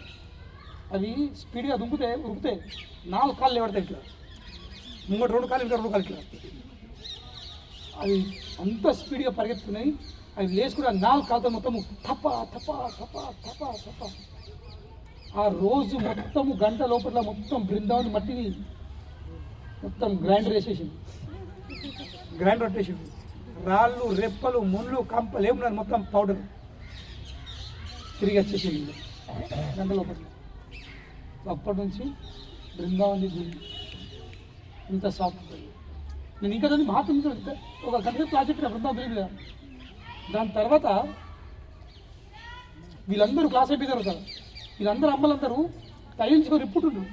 అవి స్పీడ్గా ఉరికితే 4 కాళ్ళు లేవడతాయి, ఇట్లా ముంగట 2 కాళ్ళు, ఇంకా 2 కాళ్ళు ఇట్లా. అవి అంత స్పీడ్గా పరిగెత్తుకున్నాయి. అవి లేచి కూడా 4 కాళ్ళతో మొత్తము తప్ప. ఆ రోజు మొత్తము గంట లోపల మొత్తం బృందావనం మట్టిని మొత్తం గ్రైండర్ వేసేసింది. రాళ్ళు, రెప్పలు, ముళ్ళు, కంపలు ఏమున్నారు మొత్తం పౌడర్ తిరిగి వచ్చేసింది గంట లోపల. అప్పటి నుంచి బృందావని ఇంత సాఫ్ట్. నేను ఇంకా దాన్ని మహాత్మ ఒక గంట ప్రాజెక్ట్ బృందావనం మీద. దాని తర్వాత వీళ్ళందరూ క్లాస్ అయిపోయినారు కదా, వీళ్ళందరూ అమ్మలందరూ తగిలించుకొని ఇప్పుతుండ్రు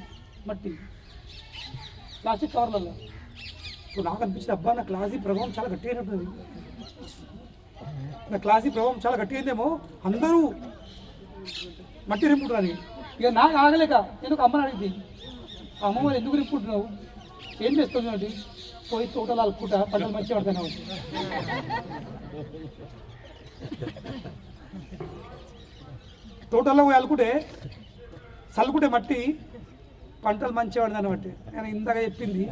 మట్టి ప్లాస్టిక్ కవర్లలో. ఇప్పుడు నాకు అనిపించింది, అబ్బా నా క్లాసీ ప్రభావం చాలా గట్టిగా ఉంటుంది, గట్టిగాందేమో, అందరూ మట్టి రింపుంటున్నారు. ఇక నాకు ఆగలేక నేను ఒక అమ్మని అడిగింది, అమ్మ మరి ఎందుకు రింపుంటున్నావు, ఏం చేస్తున్నావు? పోయి తోటలు అలుపుకుంటా, పంటలు మంచిగా పడుతున్నావు. తోటల్లో పోయి అలుకుంటే చల్లుకుంటే మట్టి పంటలు మంచిగా పడదని బట్టి నేను ఇందాక చెప్పింది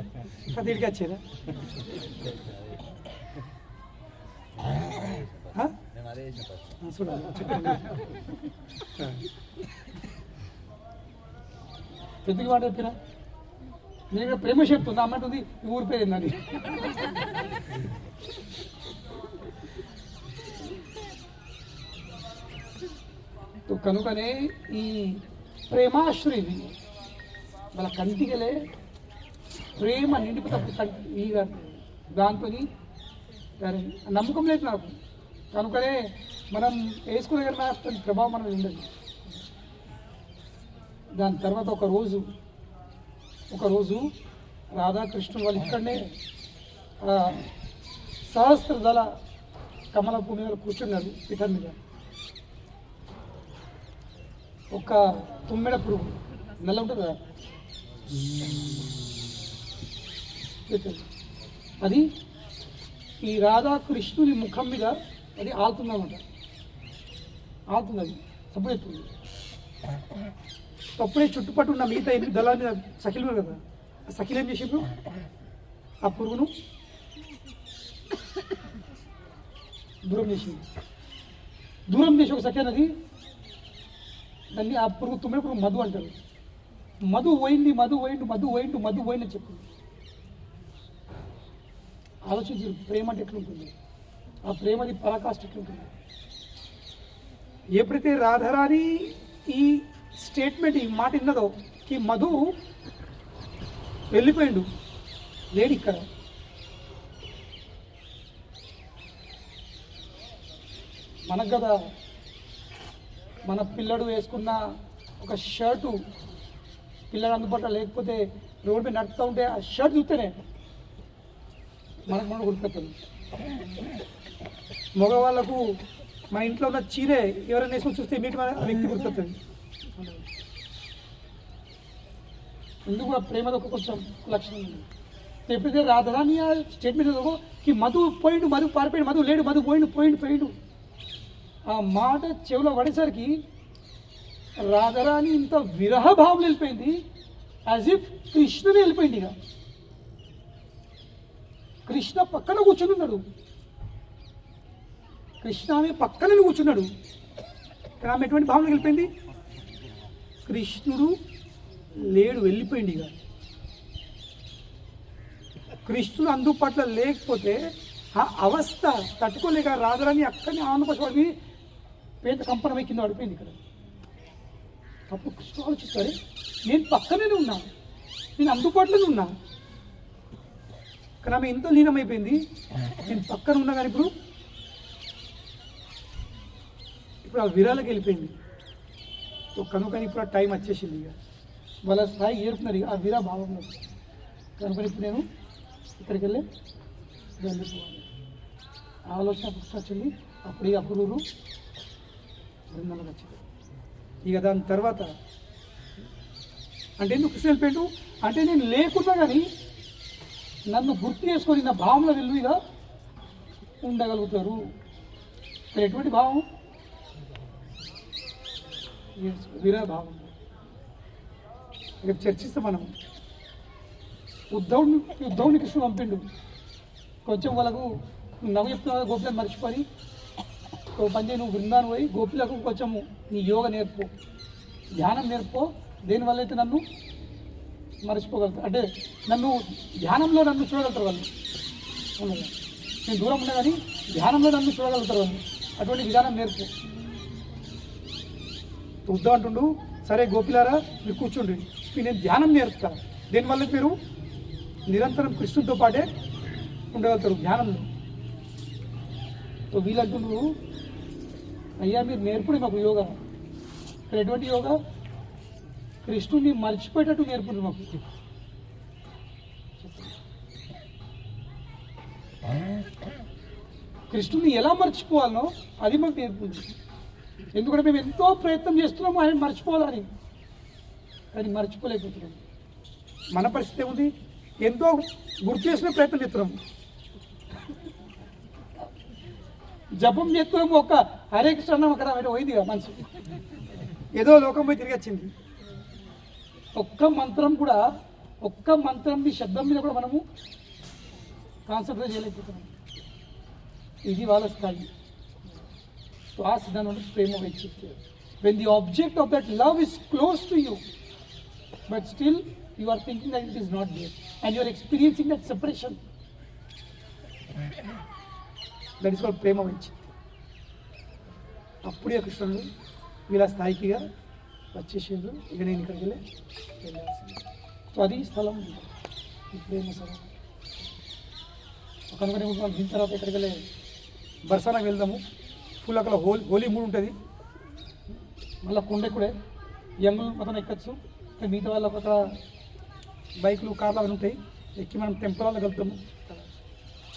అది ఇడికి వచ్చేదా? చూడాలి చెప్పండి. ఎందుకు మాట చెప్పినా నేను ఇక్కడ ప్రేమ చెప్తుంది, అమ్మంటుంది ఊరి పేరు ఏందని. కనుకనే ఈ ప్రేమాశ్రయ వాళ్ళ కంటికలే ప్రేమ నిండిపోతే ఈ దాంతో నమ్మకం లేదు నాకు. కనుకనే మనం వేసుకునే కన్నా ప్రభావం మనం ఉండదు. దాని తర్వాత ఒకరోజు రాధాకృష్ణుడు వాళ్ళు ఇక్కడనే సహస్రదళ కమల భూమి మీద కూర్చున్నారు పీఠం మీద. ఒక తుమ్మెడ పురుగు నల్ల ఉంటుంది కదా, అది ఈ రాధాకృష్ణుని ముఖం మీద అది ఆలుతుందన్నమాట. ఆలుతుంది, అది సబ్బుడెత్తుంది. అప్పుడే చుట్టుపట్టు ఉన్న మిగతా 8 దళాల మీద సఖిలు కదా, ఆ సఖిలు ఏం చేసిండ్రు, ఆ పురుగును దూరం చేసింది. దూరం చేసి ఒక సఖి అన్నది దాన్ని, ఆ పురుగు తుమ్మిన పురుగు మధు అంటారు. మధు పోయింది అని చెప్పింది. ఆలోచించి ప్రేమ అంటే ఎట్లుంటుంది, ఆ ప్రేమది పరాకాష్ఠ ఎట్లుంటుంది. ఎప్పుడైతే రాధారాణి ఈ స్టేట్మెంట్, ఈ మాట విన్నదో, ఈ మధు వెళ్ళిపోయిండు, లేడు ఇక్కడ. మనకు కదా మన పిల్లడు వేసుకున్న ఒక షర్టు పిల్లడు అందుబాటులో లేకపోతే రోడ్డు మీద నడుస్తూ ఉంటే ఆ షర్ట్ చూస్తేనే మనకు మనం గుర్తుపెట్టాలి. మగవాళ్ళకు మన ఇంట్లో ఉన్న చీరే ఎవరైనా వేసుకొని చూస్తే మీటి మన వ్యక్తి గుర్తుపెట్టాలి. ఎందుకు ఆ ప్రేమలో ఒక కొంచెం లక్షణం ఉంది. ఎప్పుడైతే రాధారాణి ఆ స్టేట్మెంట్ మధు పోయిండు, మధు పారిపోయిండు, మధు లేడు, మధు పోయిండు ఆ మాట చెవిలో పడేసరికి రాధారాణి ఇంత విరహభావం వెళ్ళిపోయింది. యాజ్ ఇఫ్ కృష్ణుని వెళ్ళిపోయింది. ఇక కృష్ణ పక్కన కూర్చున్నాడు, కృష్ణ ఆమె పక్కన కూర్చున్నాడు. కానీ ఆమె ఎటువంటి భావన వెళ్ళిపోయింది, కృష్ణుడు లేడు, వెళ్ళిపోయింది. ఇక కృష్ణుడు అందుబాటులో లేకపోతే ఆ అవస్థ తట్టుకోలేక రాధారాణి అక్కడిని ఆనందపడి పేద కంపనం కింద పడిపోయింది. ఇక్కడ అప్పుడు కృష్ణుడు ఆలోచిస్తాడు, నేను పక్కనే ఉన్నా, నేను అందుబాటులోనే ఉన్నా, కానీ ఆమె ఎంతో లీనమైపోయింది. నేను పక్కన ఉన్నా కానీ ఇప్పుడు ఆ విరాలకు వెళ్ళిపోయింది. కనుకని ఇప్పుడు ఆ టైం వచ్చేసింది. ఇక వాళ్ళ స్థాయి ఏరుతున్నారు ఇక ఆ వీరా భావంలో. కనుకొని ఇప్పుడు నేను ఇక్కడికి వెళ్ళి వెళ్ళిపోవాలి ఆలోచన పుస్తకాలు. అప్పుడు ఇక అప్పుడు బృందంలో వచ్చింది. ఇక దాని తర్వాత అంటే ఎందుకు కృష్ణ వెళ్ళిపోయాడు అంటే, నేను లేకున్నా కానీ నన్ను గుర్తు చేసుకొని నా భావంలో వెళ్ళి ఇక ఉండగలుగుతారు. ఇక్కడ ఎటువంటి భావం, వీరా భావం. రేపు చర్చిస్తే మనం ఉద్ధవుని కృష్ణుడు పంపిండు. కొంచెం వాళ్ళకు నవ్వు చెప్తున్నా గోపిలను మర్చిపోయి పని నువ్వు బృందాన్ని పోయి గోపిలకు కొంచెం నీ యోగ నేర్పో, ధ్యానం నేర్పో. దేనివల్ల అయితే నన్ను మర్చిపోగలుగుతారు, అంటే నన్ను ధ్యానంలో నన్ను చూడగలుగుతారు వాళ్ళు. నేను దూరం ఉన్నా కానీ ధ్యానంలో నన్ను చూడగలుగుతారు వాళ్ళు. అటువంటి విధానం నేర్పు. ఉద్ధవ్ అంటుండు, సరే గోపిలారా మీరు కూర్చోండి, నేను ధ్యానం నేర్పుతా. దీనివల్ల మీరు నిరంతరం కృష్ణుడితో పాటే ఉండగలుగుతారు ధ్యానంలో. వీళ్ళు అంటుండ్రు, అయ్యా మీరు నేర్పుడు మాకు యోగా. ఇక్కడ ఎటువంటి యోగా, కృష్ణుడిని మర్చిపోయేటట్టు నేర్పుడు మాకు. కృష్ణుడిని ఎలా మర్చిపోవాలనో అది మాకు నేర్పుంది. ఎందుకంటే మేము ఎంతో ప్రయత్నం చేస్తున్నాము ఆయన మర్చిపోవాలని, కానీ మర్చిపోలేకపోతున్నాం. మన పరిస్థితి ఏముంది, ఎంతో గుర్తు చేసిన ప్రయత్నం చేస్తున్నాము, జపం చేస్తున్నాము. ఒక్క హరే కృష్ణ అక్కడ పోయింది కదా మనసు, ఏదో లోకం పోయి తిరిగి వచ్చింది. ఒక్క మంత్రం శబ్దం మీద కూడా మనము కాన్సన్ట్రేట్ చేయలేకపోతున్నాం. ఇది వాళ్ళ స్థాయి. ఆ సిద్ధాంతం ప్రేమ వైచిత్యం. When the object of that love is close to you, but still you are thinking that it is not there, and you are experiencing that separation. That is called prema vanchit. అప్పుడే కృష్ణుడు వీళ్ళ స్థాయికిగా వచ్చేసిండ్రు. ఇక నేను ఇక్కడికి వెళ్ళాల్సింది. So అది స్థలం, ఈ ప్రేమ స్థలం. కనుక దీని తర్వాత ఎక్కడికి వెళ్ళే బర్సానాకి వెళ్దాము. ఫుల్ అక్కడ హోలీ మూడు ఉంటుంది. మళ్ళీ కొండెక్కుడే యంగులు మొత్తం ఎక్కచ్చు. మిగతా వాళ్ళకు అక్కడ బైకులు కార్లు అవి ఉంటాయి, ఎక్కి మనం టెంపుల్ వాళ్ళకి వెళ్తాము.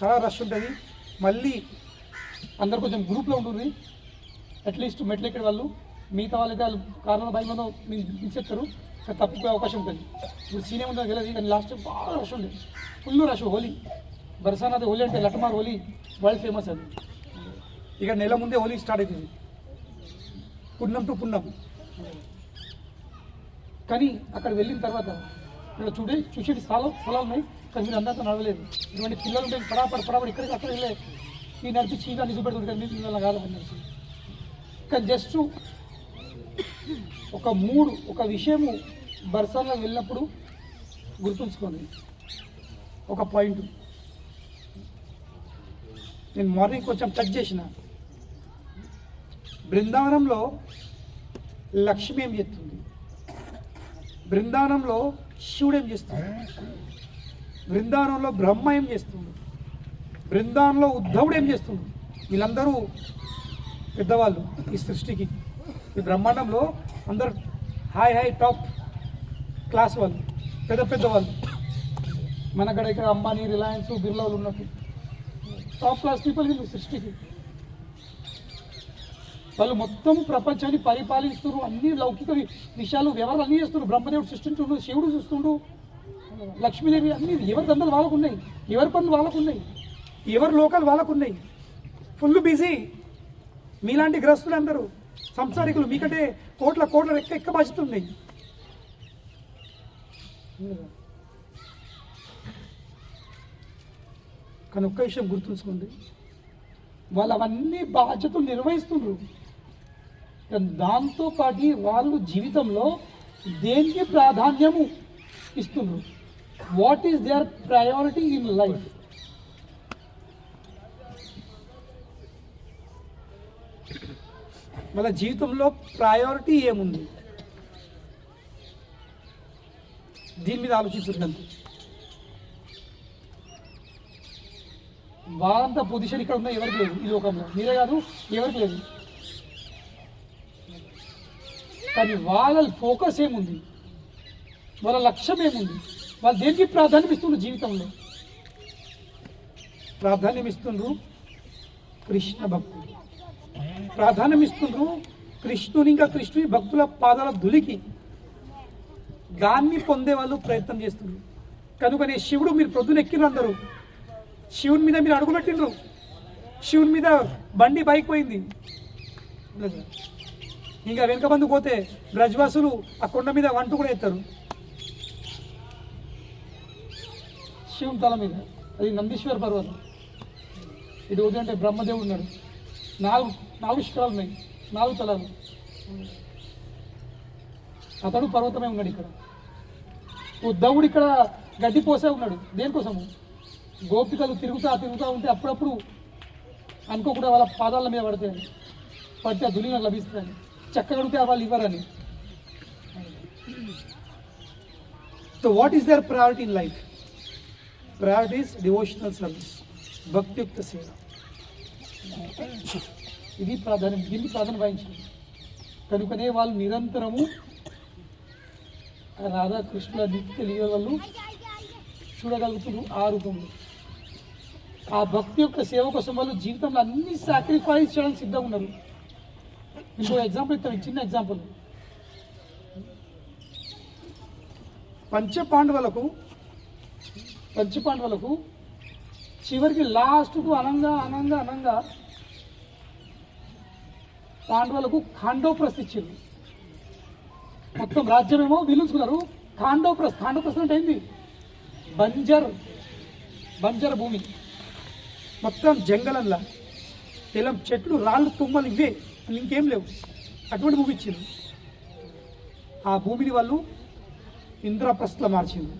చాలా రష్ ఉంటుంది. మళ్ళీ అందరు కొంచెం గ్రూప్లో ఉంటుంది. అట్లీస్ట్ మెట్లు ఎక్కడి వాళ్ళు, మిగతా వాళ్ళైతే వాళ్ళు కార్లో బైక్ మీద మించెత్తారు, తప్పిపోయే అవకాశం ఉంటుంది. ఇప్పుడు సీనే ఉంటుంది వెళ్ళదు, కానీ లాస్ట్ బాగా రష్ ఉంది, ఫుల్ రష్. హోలీ బర్సానాది హోలీ అంటే లటమార్ హోలీ వరల్డ్ ఫేమస్ అది. ఇక నెల ముందే హోలీ స్టార్ట్ అవుతుంది, పున్నం టు పున్నం. కానీ అక్కడ వెళ్ళిన తర్వాత ఇక్కడ చూసేటి స్థలాలు ఉన్నాయి, కానీ మీరు అందరితో నడవలేదు. ఇటువంటి పిల్లలు ఉంటే పడాపడి ఇక్కడికి అక్కడ వెళ్ళే ఈ నడిపించి ఇంకా నిజపెడుతుంది, కానీ పిల్లలు కాదు నడిచి. కానీ జస్ట్ ఒక విషయము బర్సాన్లో వెళ్ళినప్పుడు గుర్తుంచుకోండి. ఒక పాయింట్ నేను మార్నింగ్ కొంచెం టచ్ చేసిన. బృందావనంలో లక్ష్మి ఏం చేస్తుంది, బృందావనంలో శివుడు ఏం చేస్తుంది, బృందావనంలో బ్రహ్మ ఏం చేస్తుంది, బృందావనంలో ఉద్ధవుడు ఏం చేస్తుంది. వీళ్ళందరూ పెద్దవాళ్ళు ఈ సృష్టికి. ఈ బ్రహ్మాండంలో అందరు హాయ్ టాప్ క్లాస్ వాళ్ళు, పెద్దవాళ్ళు. మనక్కడ ఇక్కడ అంబానీ, రిలయన్స్, బిర్లా వాళ్ళు ఉన్నట్టు టాప్ క్లాస్ పీపుల్ వీళ్ళు సృష్టికి. వాళ్ళు మొత్తం ప్రపంచాన్ని పరిపాలిస్తున్నారు. అన్ని లౌకిక విషయాలు వ్యవహారాలు అన్నీ చేస్తున్నారు. బ్రహ్మదేవుడు సృష్టించుండు, శివుడు చూస్తుండు, లక్ష్మీదేవి, అన్ని ఎవరి దండలు వాళ్ళకు ఉన్నాయి, ఎవరి పనులు వాళ్ళకు ఉన్నాయి, ఎవరి లోకాలు వాళ్ళకు ఉన్నాయి. Full busy. మీలాంటి గ్రస్తులు అందరూ సంసారికులు, మీకంటే కోట్ల ఎక్క బాధ్యతలు ఉన్నాయి. కానీ ఒక్క విషయం గుర్తుంచుకోండి, వాళ్ళు అవన్నీ బాధ్యతలు నిర్వహిస్తున్నారు. దాంతోపాటు వాళ్ళు జీవితంలో దేనికి ప్రాధాన్యము ఇస్తున్నారు. What is their priority in life? వాళ్ళ జీవితంలో ప్రయారిటీ ఏముంది, దీని మీద ఆలోచిస్తున్నారు. వాళ్ళంత పొజిషన్ ఇక్కడ ఉందా ఎవరికి లేదు ఈ లోకంలో, మీరే కాదు ఎవరికి లేదు. కానీ వాళ్ళ ఫోకస్ ఏముంది, వాళ్ళ లక్ష్యం ఏముంది, వాళ్ళు దేనికి ప్రాధాన్యం ఇస్తున్నారు జీవితంలో? ప్రాధాన్యం ఇస్తున్నారు కృష్ణ భక్తులు, ప్రాధాన్యం ఇస్తున్నారు కృష్ణుని, ఇంకా కృష్ణుని భక్తుల పాదాల ధులికి. దాన్ని పొందే వాళ్ళు ప్రయత్నం చేస్తున్నారు. కనుకనే శివుడు, మీరు ప్రొద్దున ఎక్కినారు అందరూ, శివుని మీద మీరు అడుగుపెట్టిండ్రు, శివుని మీద బండి బైక్ పోయింది. ఇంకా వెనుక బందు పోతే బ్రజ్వాసులు ఆ కొండ మీద వంట కూడా ఎత్తారు శివుని తల మీద. అది నందీశ్వర పర్వతం. ఇటు వద్దంటే బ్రహ్మదేవుడు ఉన్నాడు, నాలుగు శిఖరాలు ఉన్నాయి, 4 తలాలు. అతడు పర్వతమే ఉన్నాడు. ఇక్కడ ఉద్ధవుడు ఇక్కడ గడ్డి పోసే ఉన్నాడు. దేనికోసము? గోపికలు తిరుగుతా ఉంటే అప్పుడప్పుడు అనుకోకుండా వాళ్ళ పాదాల మీద పడతాయని, పడితే ఆ దులిన లభిస్తాయని, చక్కగడితే వాళ్ళు ఇవ్వరని. So what is their priority in life? Priority is devotional service, భక్తియుక్త సేవ. ఇది ప్రాధాన్యం, దీన్ని ప్రాధాన్యం వహించింది. కనుకనే వాళ్ళు నిరంతరము రాధాకృష్ణుల నిత్య లీలలు చూడగలుగుతున్నారు ఆ రూపంలో. ఆ భక్తి యొక్క సేవ కోసం వాళ్ళు జీవితంలో అన్ని సాక్రిఫైస్ చేయడానికి సిద్ధంగా ఉన్నారు. ఇంకో ఎగ్జాంపుల్ ఇస్తాను, చిన్న ఎగ్జాంపుల్. పంచపాండవులకు చివరికి లాస్ట్కు అనంగా పాండవులకు ఖాండోప్రస్థ ఇచ్చారు. మొత్తం రాజ్యమేమో వీలుంచుకున్నారు. ఖాండోప్రస్థ అంటే ఏంది? బంజర్ భూమి, మొత్తం జంగలంలా, తెలం చెట్లు, రాళ్ళు, తుమ్మలు, ఇవే, ఇంకేం లేవు. అటువంటి భూమి ఇచ్చింది. ఆ భూమిని వాళ్ళు ఇంద్రప్రస్థలో మార్చిండ్రు.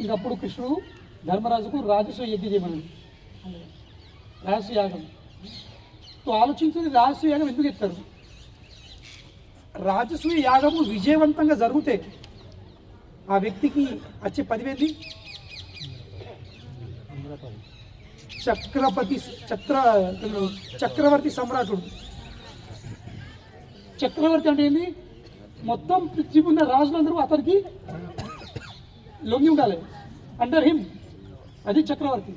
ఇంకప్పుడు కృష్ణుడు ధర్మరాజుకు రాజసూయ యజ్ఞం చేయమన్నాడు. రాజసూయ యాగం ఆలోచించింది రాజసూయ యాగం ఎందుకు ఎత్తారు? రాజసూయ యాగము విజయవంతంగా జరిగితే ఆ వ్యక్తికి వచ్చే పదివేది చక్రవర్తి సమ్రాటుడు. చక్రవర్తి అంటే ఏంటి? మొత్తం పృథ్వీ ఉన్న రాజులందరూ అతనికి లొంగి ఉండాలి, అండర్ హిమ్. అది చక్రవర్తి.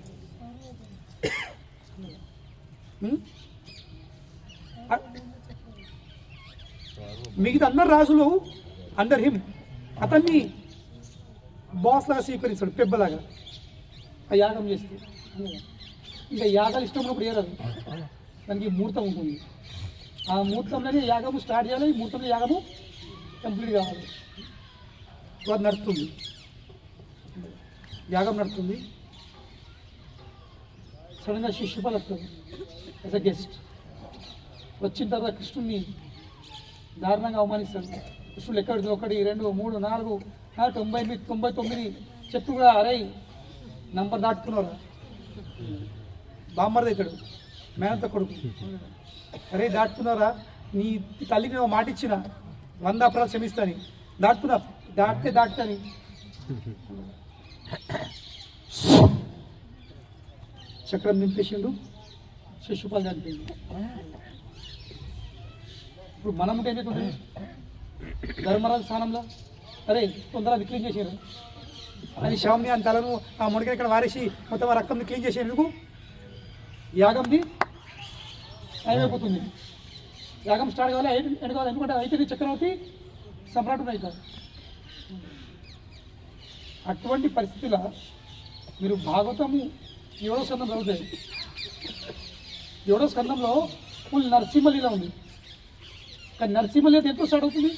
మిగతా అందరు రాజులు అండర్ హిమ్, అతన్ని బాస్ లాగా స్వీకరిస్తాడు, పెబ్బలాగా. ఆ యాగం చేస్తే ఇంకా యాగాలు ఇష్టం ఉన్నప్పుడు ఏరాదు, దానికి ముహూర్తం ఉంటుంది. ఆ ముహూర్తంలోనే యాగము స్టార్ట్ చేయాలి, ఈ ముహూర్తంలో యాగము కంప్లీట్ కావాలి. అది నడుస్తుంది, యాగం నడుతుంది. సడన్గా శిష్యుపాలు వస్తుంది యాజ్ అ గెస్ట్. వచ్చిన తర్వాత కృష్ణుడిని దారుణంగా అవమానిస్తాడు. కృష్ణుడు లెక్క పెడుతుంది, 1 2 3 4 98 99 చెప్పు కూడా. అరే నంబర్ దాటుకున్నారా? బామ్మర్ది ఇతడు, మేనంత కొడుకు. అరే దాటుకున్నారా? నీ తల్లికి నేను మాట ఇచ్చిన 100 అపరాలు క్షమిస్తాని, దాటుకున్నా, దాటితే చక్రం నింపేసిండు, శిశుపాలు చనిపోయింది. ఇప్పుడు మనం ఉంటే ఏమవుతుంది? ధర్మరాజు స్థానంలో అరే తొందరగా క్లీన్ చేసారు అని శవం అని తలను ఆ ముడికి ఇక్కడ వారేసి మొత్తం ఆ రక్తంని క్లీన్ చేసారు. ఎందుకు? యాగంది అయిపోతుంది, యాగం స్టార్ట్ కావాలి, ఎండ్ కావాలి. ఎందుకంటే అయితే చక్రవర్తి సమ్రాటుడు అవుతారు. అటువంటి పరిస్థితుల్లో మీరు భాగవతము 7వ స్కందం చదువుతాయి. 7వ స్కందంలో ఫుల్ నరసింహలీల ఉంది. కానీ నరసింహలీల ఎంతో స్టార్ట్ అవుతుంది?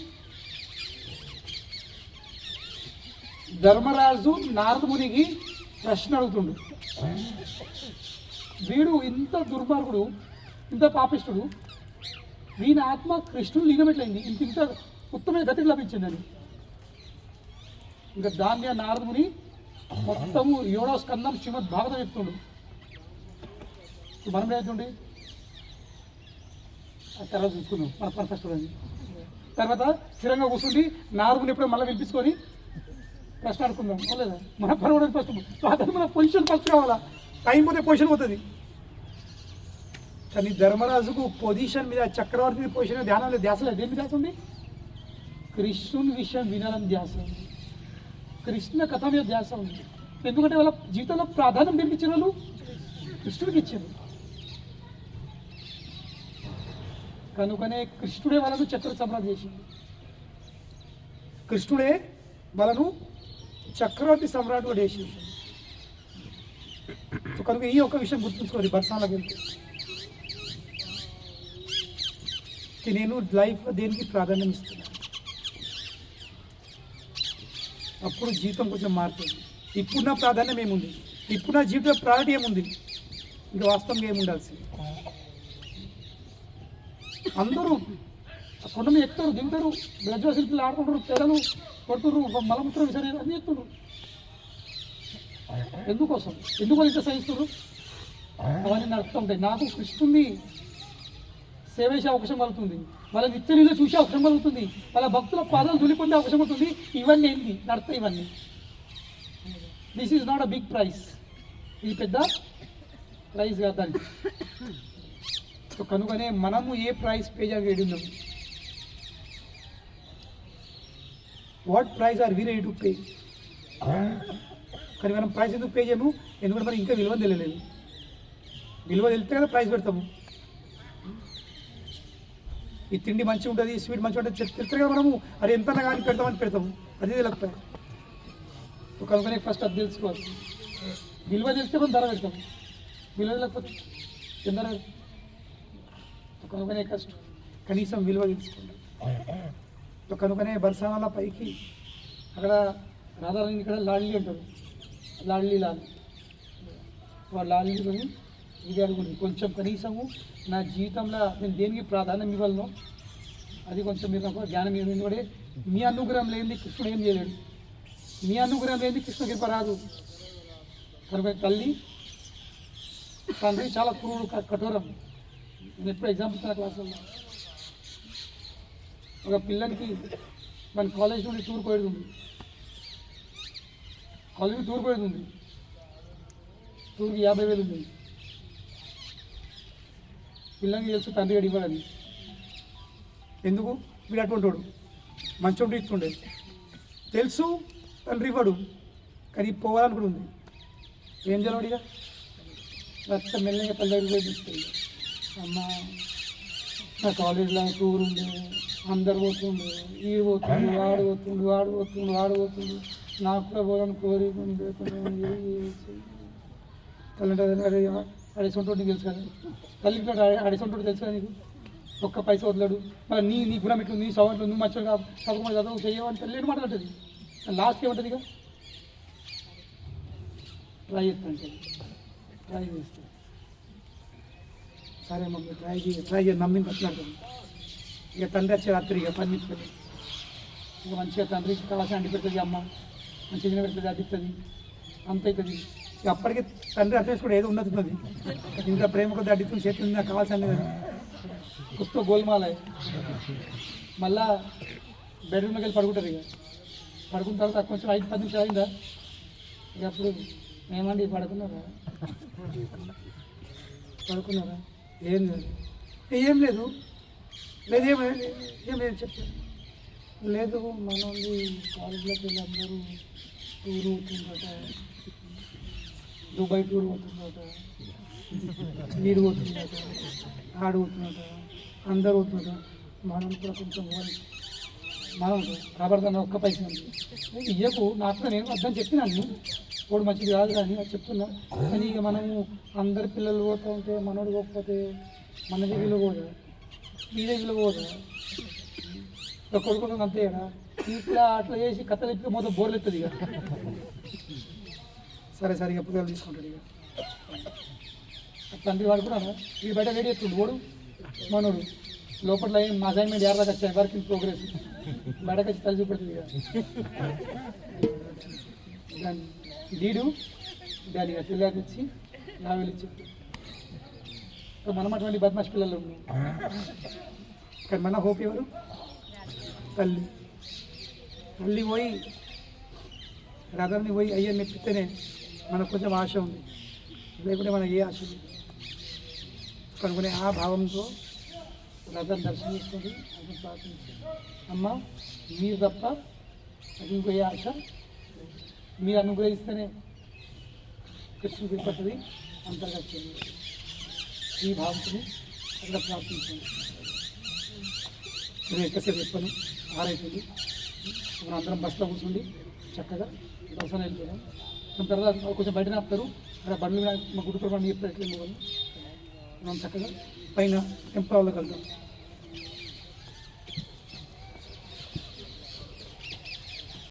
ధర్మరాజు నారద మునికి ప్రశ్న అడుగుతుండు. వీడు ఇంత దుర్మార్గుడు, ఇంత పాపిష్టుడు, వీని ఆత్మ కృష్ణుడు లీనమెట్లయింది, ఇంత ఉత్తమైన గతికి లభించిందని. ఇంకా దాన్ని నారద ముని మొత్తము 7వ స్కందం శ్రీమద్ భాగవతం చెప్తుండు. మనం ఏమవుతుండే తర్వాత చూసుకున్నాం మన పర్ఫెక్ట్. తర్వాత స్థిరంగా కూర్చుండి నారదుని ఎప్పుడో మళ్ళీ పిలిపించుకొని ప్రశ్న ఆడుకుందాం లేదా? మన పర్వాలేదు ఫస్ట్ మన పొజిషన్ ఫస్ట్ కావాలా, టైం పోతే పొజిషన్ పోతుంది. కానీ ధర్మరాజుకు పొజిషన్ మీద, చక్రవర్తి పొజిషన్ ధ్యానం లేదు, ధ్యాస లేదు. దేని ధ్యాస ఉంది? కృష్ణుని విషయం వినాలని ధ్యాస ఉంది, కృష్ణ కథ మీద ధ్యాస ఉంది. ఎందుకంటే వాళ్ళ జీవితంలో ప్రాధాన్యం దేనికి ఇచ్చిన వాళ్ళు? కృష్ణుడికి ఇచ్చారు. కనుకనే కృష్ణుడే వాళ్ళను చక్ర సమ్రాట్ చేసింది, కృష్ణుడే వాళ్ళను చక్రవర్తి సమ్రాట్గా చేసింది. కనుక ఈ ఒక్క విషయం గుర్తుంచుకోవాలి. బర్సాలకు వెళ్తే నేను లైఫ్లో దేనికి ప్రాధాన్యం ఇస్తున్నాను, అప్పుడు జీవితం కొంచెం మారుతుంది. ఇప్పుడు నా ప్రాధాన్యం ఏముంది? ఇప్పుడు నా జీవిత ప్రయారిటీ ఏముంది? ఇంకా వాస్తవంగా ఏముండాల్సింది? అందరూ కొండ మీద ఎక్కుతారు, దిగుతారు, బ్లడ్ శిల్పులు ఆడుకుంటారు, పిల్లలు కొడుతున్నారు, మలమూత్రం విసరి అన్నీ ఎక్కుతారు. ఎందుకోసం? ఎందుకు ఇంత సహిస్తున్నారు? అవన్నీ నడుస్తుంటాయి. నాకు కృష్ణుని సేవ చేసే అవకాశం కలుగుతుంది, వాళ్ళ నిత్యలీలో చూసే అవకాశం కలుగుతుంది, వాళ్ళ భక్తుల పాదాలు దులిపొందే అవకాశం అవుతుంది. ఇవన్నీ ఏంటి నడుస్తాయి? ఇవన్నీ this is not a big prize. ఇది పెద్ద ప్రైజ్ కాదండి. సో కనుకనే మనము ఏ ప్రైజ్ పే చేయాలి ఉన్నాము? What prize are we ready to pay? కానీ మనం ప్రైజ్ ఎందుకు పే చేయము? ఎందుకంటే మనం ఇంకా విలువ తెలియలేదు. విలువ తెలిస్తే కదా ప్రైజ్ పెడతాము. ఈ తిండి మంచిగా ఉంటుంది, స్వీట్ మంచిగా ఉంటుంది తెలిస్తే కదా మనము అది ఎంత కానీ పెడతామని పెడతాము. అది తెలియకపోయా. కనుకనే ఫస్ట్ అది తెలుసుకోవాలి. విలువ తెలిస్తే మనం ధర పెడతాము, విలువ తెలియకపోతే ఎంత ధర? కనుకనే కష్టం, కనీసం విలువ తెలుసుకుంటాం. కనుకనే బర్సాల పైకి అక్కడ రాధారాణి ఇక్కడ లాడ్లీ అంటారు, లాడ్లీ వాడు లాడ్లీని ఇది అడుగుతుంది. కొంచెం కనీసము నా జీవితంలో నేను దేనికి ప్రాధాన్యం ఇవ్వాలనో అది కొంచెం మీరు నాకు జ్ఞానం ఏమి. ఎందుకంటే మీ అనుగ్రహం లేనిది కృష్ణుడు ఏం చేయలేడు, మీ అనుగ్రహం లేనిది కృష్ణ కృప రాదు. కనుక తల్లి తండ్రి చాలా క్రూరుడు, కఠోరం. నేను ఎప్పుడు ఎగ్జాంపుల్ ఇస్తున్నా క్లాసుల్లో. ఒక పిల్లలకి మన కాలేజ్ నుండి టూర్ పోయేది ఉంది, కాలేజీ టూర్ పోయేది ఉంది, టూర్కి 50,000 ఉంది. పిల్లలకి తెలుసు తండ్రి గడి ఇవ్వడని. ఎందుకు? వీడు అటువంటి వాడు మంచోడు ఇస్తుండే తెలుసు, తండ్రి ఇవ్వడు, కానీ పోవాలని కూడా ఉంది. ఏం జరగడిగా రక్త మెల్లగా తల్లి పోయి తీసుకెళ్ళి, అమ్మ నా కాలేజీలో టూర్ ఉండే, అందరు పోతుండే, వీడు పోతుండు, వాడు పోతుండు, వాడు పోతుండు, వాడు పోతుండు, నాకు కూడా పోవాలని కోరిక ఉంది. తల్లి అడే అడేసొంటోడు నీకు తెలుసు కదా, తల్లికి అడేసొంటోడు తెలుసు కదా నీకు. ఒక్క పైసా వదలడు. మళ్ళీ నీ గుణం ఇట్లు, నీ సవాళ్ళు, నువ్వు మంచిగా చదువుకుని చదువు చేయవని తల్లి మాట్లాడుతుంది. లాస్ట్కి ఏమంటుంది? ఇక ట్రై చేస్తాను, ట్రై చేస్తాను. సరే మమ్మీ ట్రై చేయి నమ్మింది మాట్లాడుతుంది. ఇక తండ్రి వచ్చే రాత్రి ఇక పనిపించుకొని ఇక మంచిగా తండ్రికి కావాల్సిన అండి పెడుతుంది, అమ్మ మంచిగా తిన పెడుతుంది, అదిస్తుంది, అంత అవుతుంది. ఇక అప్పటికి తండ్రి అర్థం చేసుకోవడం ఏదో ఉన్నది, ఇంకా ప్రేమ కొద్ది అడ్డుతుంది, చేతుంది, నాకు కావాల్సింది కదా. కుస్తో గోల్మాల మళ్ళా బెడ్రూమ్లోకి వెళ్ళి పడుకుంటుంది. ఇక పడుకున్న తర్వాత కొంచెం 5-10 నిమిషాలు అయిందా, ఇక అప్పుడు ఏమండి పడుకున్నారా ఏం లేదు, ఏం లేదు లేదు ఏం లేదు చెప్తాను. లేదు మన కాలేజీలోకి వెళ్ళి అందరూ టూర్ పోతుందట, దుబాయ్ టూర్ పోతుందట, వీడు పోతుందట, ఆడు పోతుందట, అందరు పోతుందట, మనం కూడా కొంచెం మనం కాబడతాను. ఒక్క పైసా ఇయ్యకు, నాకు నేను అర్థం చెప్పినాను, వాడు మంచిది కాదు కానీ అది చెప్తున్నా. కానీ ఇక మనము అందరి పిల్లలు పోతూ ఉంటే మనోడు పోకపోతే మన దగ్గరలో పోదా, మీ దగ్గరలో పోదా, కొడుకున్నాను అంతే కదా. ఇట్లా అట్లా చేసి కథలు ఎప్పుడు మొత్తం బోర్లు ఎత్తుంది. ఇక సరే సరే ఇక పుస్తకాలు తీసుకుంటాడు. ఇక తండ్రి వాడు కూడా ఈ బయట వేడి ఎత్తుండు, ఓడు మనోడు లోపల మా అసైన్మెంట్ ఎవరి దాకా వచ్చాయి, వర్క్ ఇన్ ప్రోగ్రెస్, బయటకు వచ్చి తల్లి చూపెడుతుంది. ఇక దాన్ని డీడు దాన్ని పిల్లలకి ఇచ్చి 50,000 ఇచ్చి మనం అటువంటి బద్మాష్ పిల్లలు ఉన్నాం. కానీ మన హోప్ ఎవరు? తల్లి. తల్లి పోయి రథంని పోయి అయ్యని నెప్పితేనే మనకు కొంచెం ఆశ ఉంది, లేకుంటే మనకి ఏ ఆశ ఉంది. కనుకునే ఆ భావంతో రథం దర్శనం చేసుకొని అది ప్రార్థించాలి. అమ్మ మీరు తప్ప అది ఇంకో ఏ ఆశ, మీరు అనుగ్రహిస్తేనే కృష్ణుడు కనపడుతుంది, అంతర్గతంగా ఈ భావంతో అక్కడ ప్రార్థించండి. నేను ఎక్కువసేపు చెప్పాను, 6 అవుతుంది. మనం అందరం బస్సులో కూర్చోండి, చక్కగా దర్శనం వెళ్ళిపోయాం. దాని తర్వాత కొంచెం బయటనే ఆపుతారు, అక్కడ బండ్లు మా గుడి కూడా ఎప్పుడు ఎట్లా మనం చక్కగా పైన టెంపుల్ వాళ్ళకి వెళ్తాం.